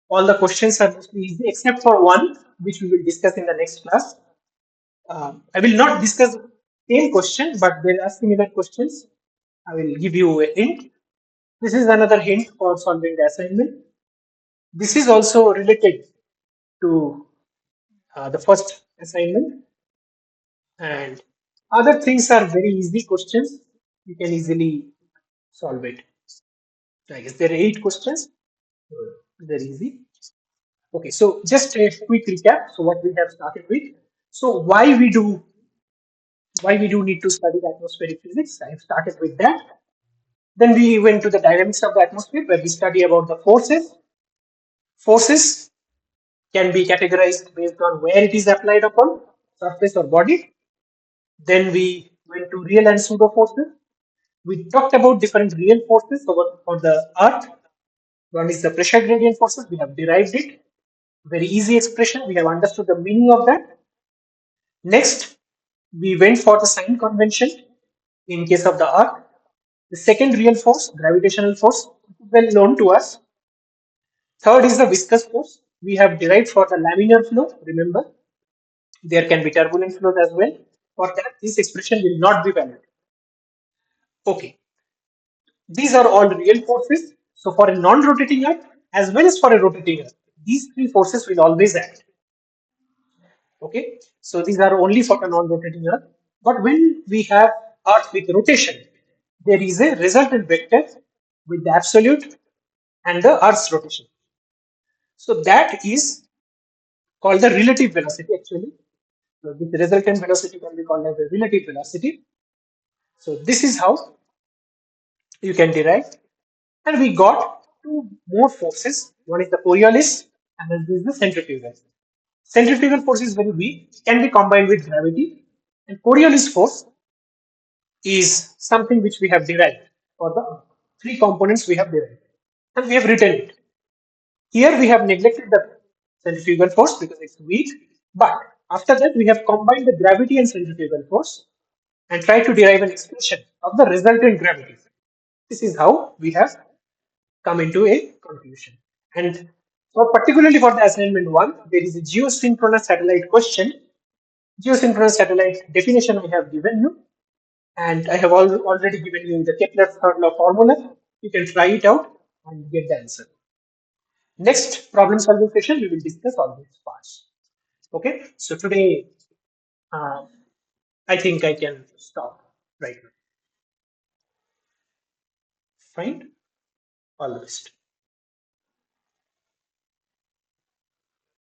all the questions are mostly easy except for one. which we will discuss in the next class. I will not discuss same question, but there are similar questions. I will give you a hint. This is another hint for solving the assignment. This is also related to the first assignment, and other things are very easy questions. You can easily solve it. I guess there are 8 questions. So they're easy. Okay, so just a quick recap. So what we have started with. So why we do need to study the atmospheric physics? I have started with that. Then we went to the dynamics of the atmosphere, where we study about the forces. Forces can be categorized based on where it is applied upon, surface or body. Then we went to real and pseudo forces. We talked about different real forces on the Earth. One is the pressure gradient forces. We have derived it. Very easy expression. We have understood the meaning of that. Next, we went for the sign convention in case of the Earth. The second real force, gravitational force, well known to us. Third is the viscous force. We have derived for the laminar flow. Remember, there can be turbulent flows as well. For that, this expression will not be valid. Okay, these are all real forces. So for a non-rotating Earth as well as for a rotating Earth, these three forces will always act. Okay, so these are only for the non-rotating Earth. But when we have Earth with rotation, there is a resultant vector with the absolute and the Earth's rotation. So that is called the relative velocity actually. So this resultant velocity can be called as the relative velocity. So this is how you can derive. And we got two more forces. One is the Coriolis and this is the centrifugal. Centrifugal force is very weak, can be combined with gravity. And Coriolis force is something which we have derived for the three components we have derived. And we have written it. Here we have neglected the centrifugal force because it's weak. But after that, we have combined the gravity and centrifugal force and tried to derive an expression of the resultant gravity. This is how we have come into a conclusion. And for particularly for the assignment 1, there is a geosynchronous satellite question. Geosynchronous satellite definition I have given you, and I have already given you the Kepler's third law formula. You can try it out and get the answer. Next problem solving session, we will discuss all these parts. Okay, so today uh, I think I can stop right now. Fine, all the best.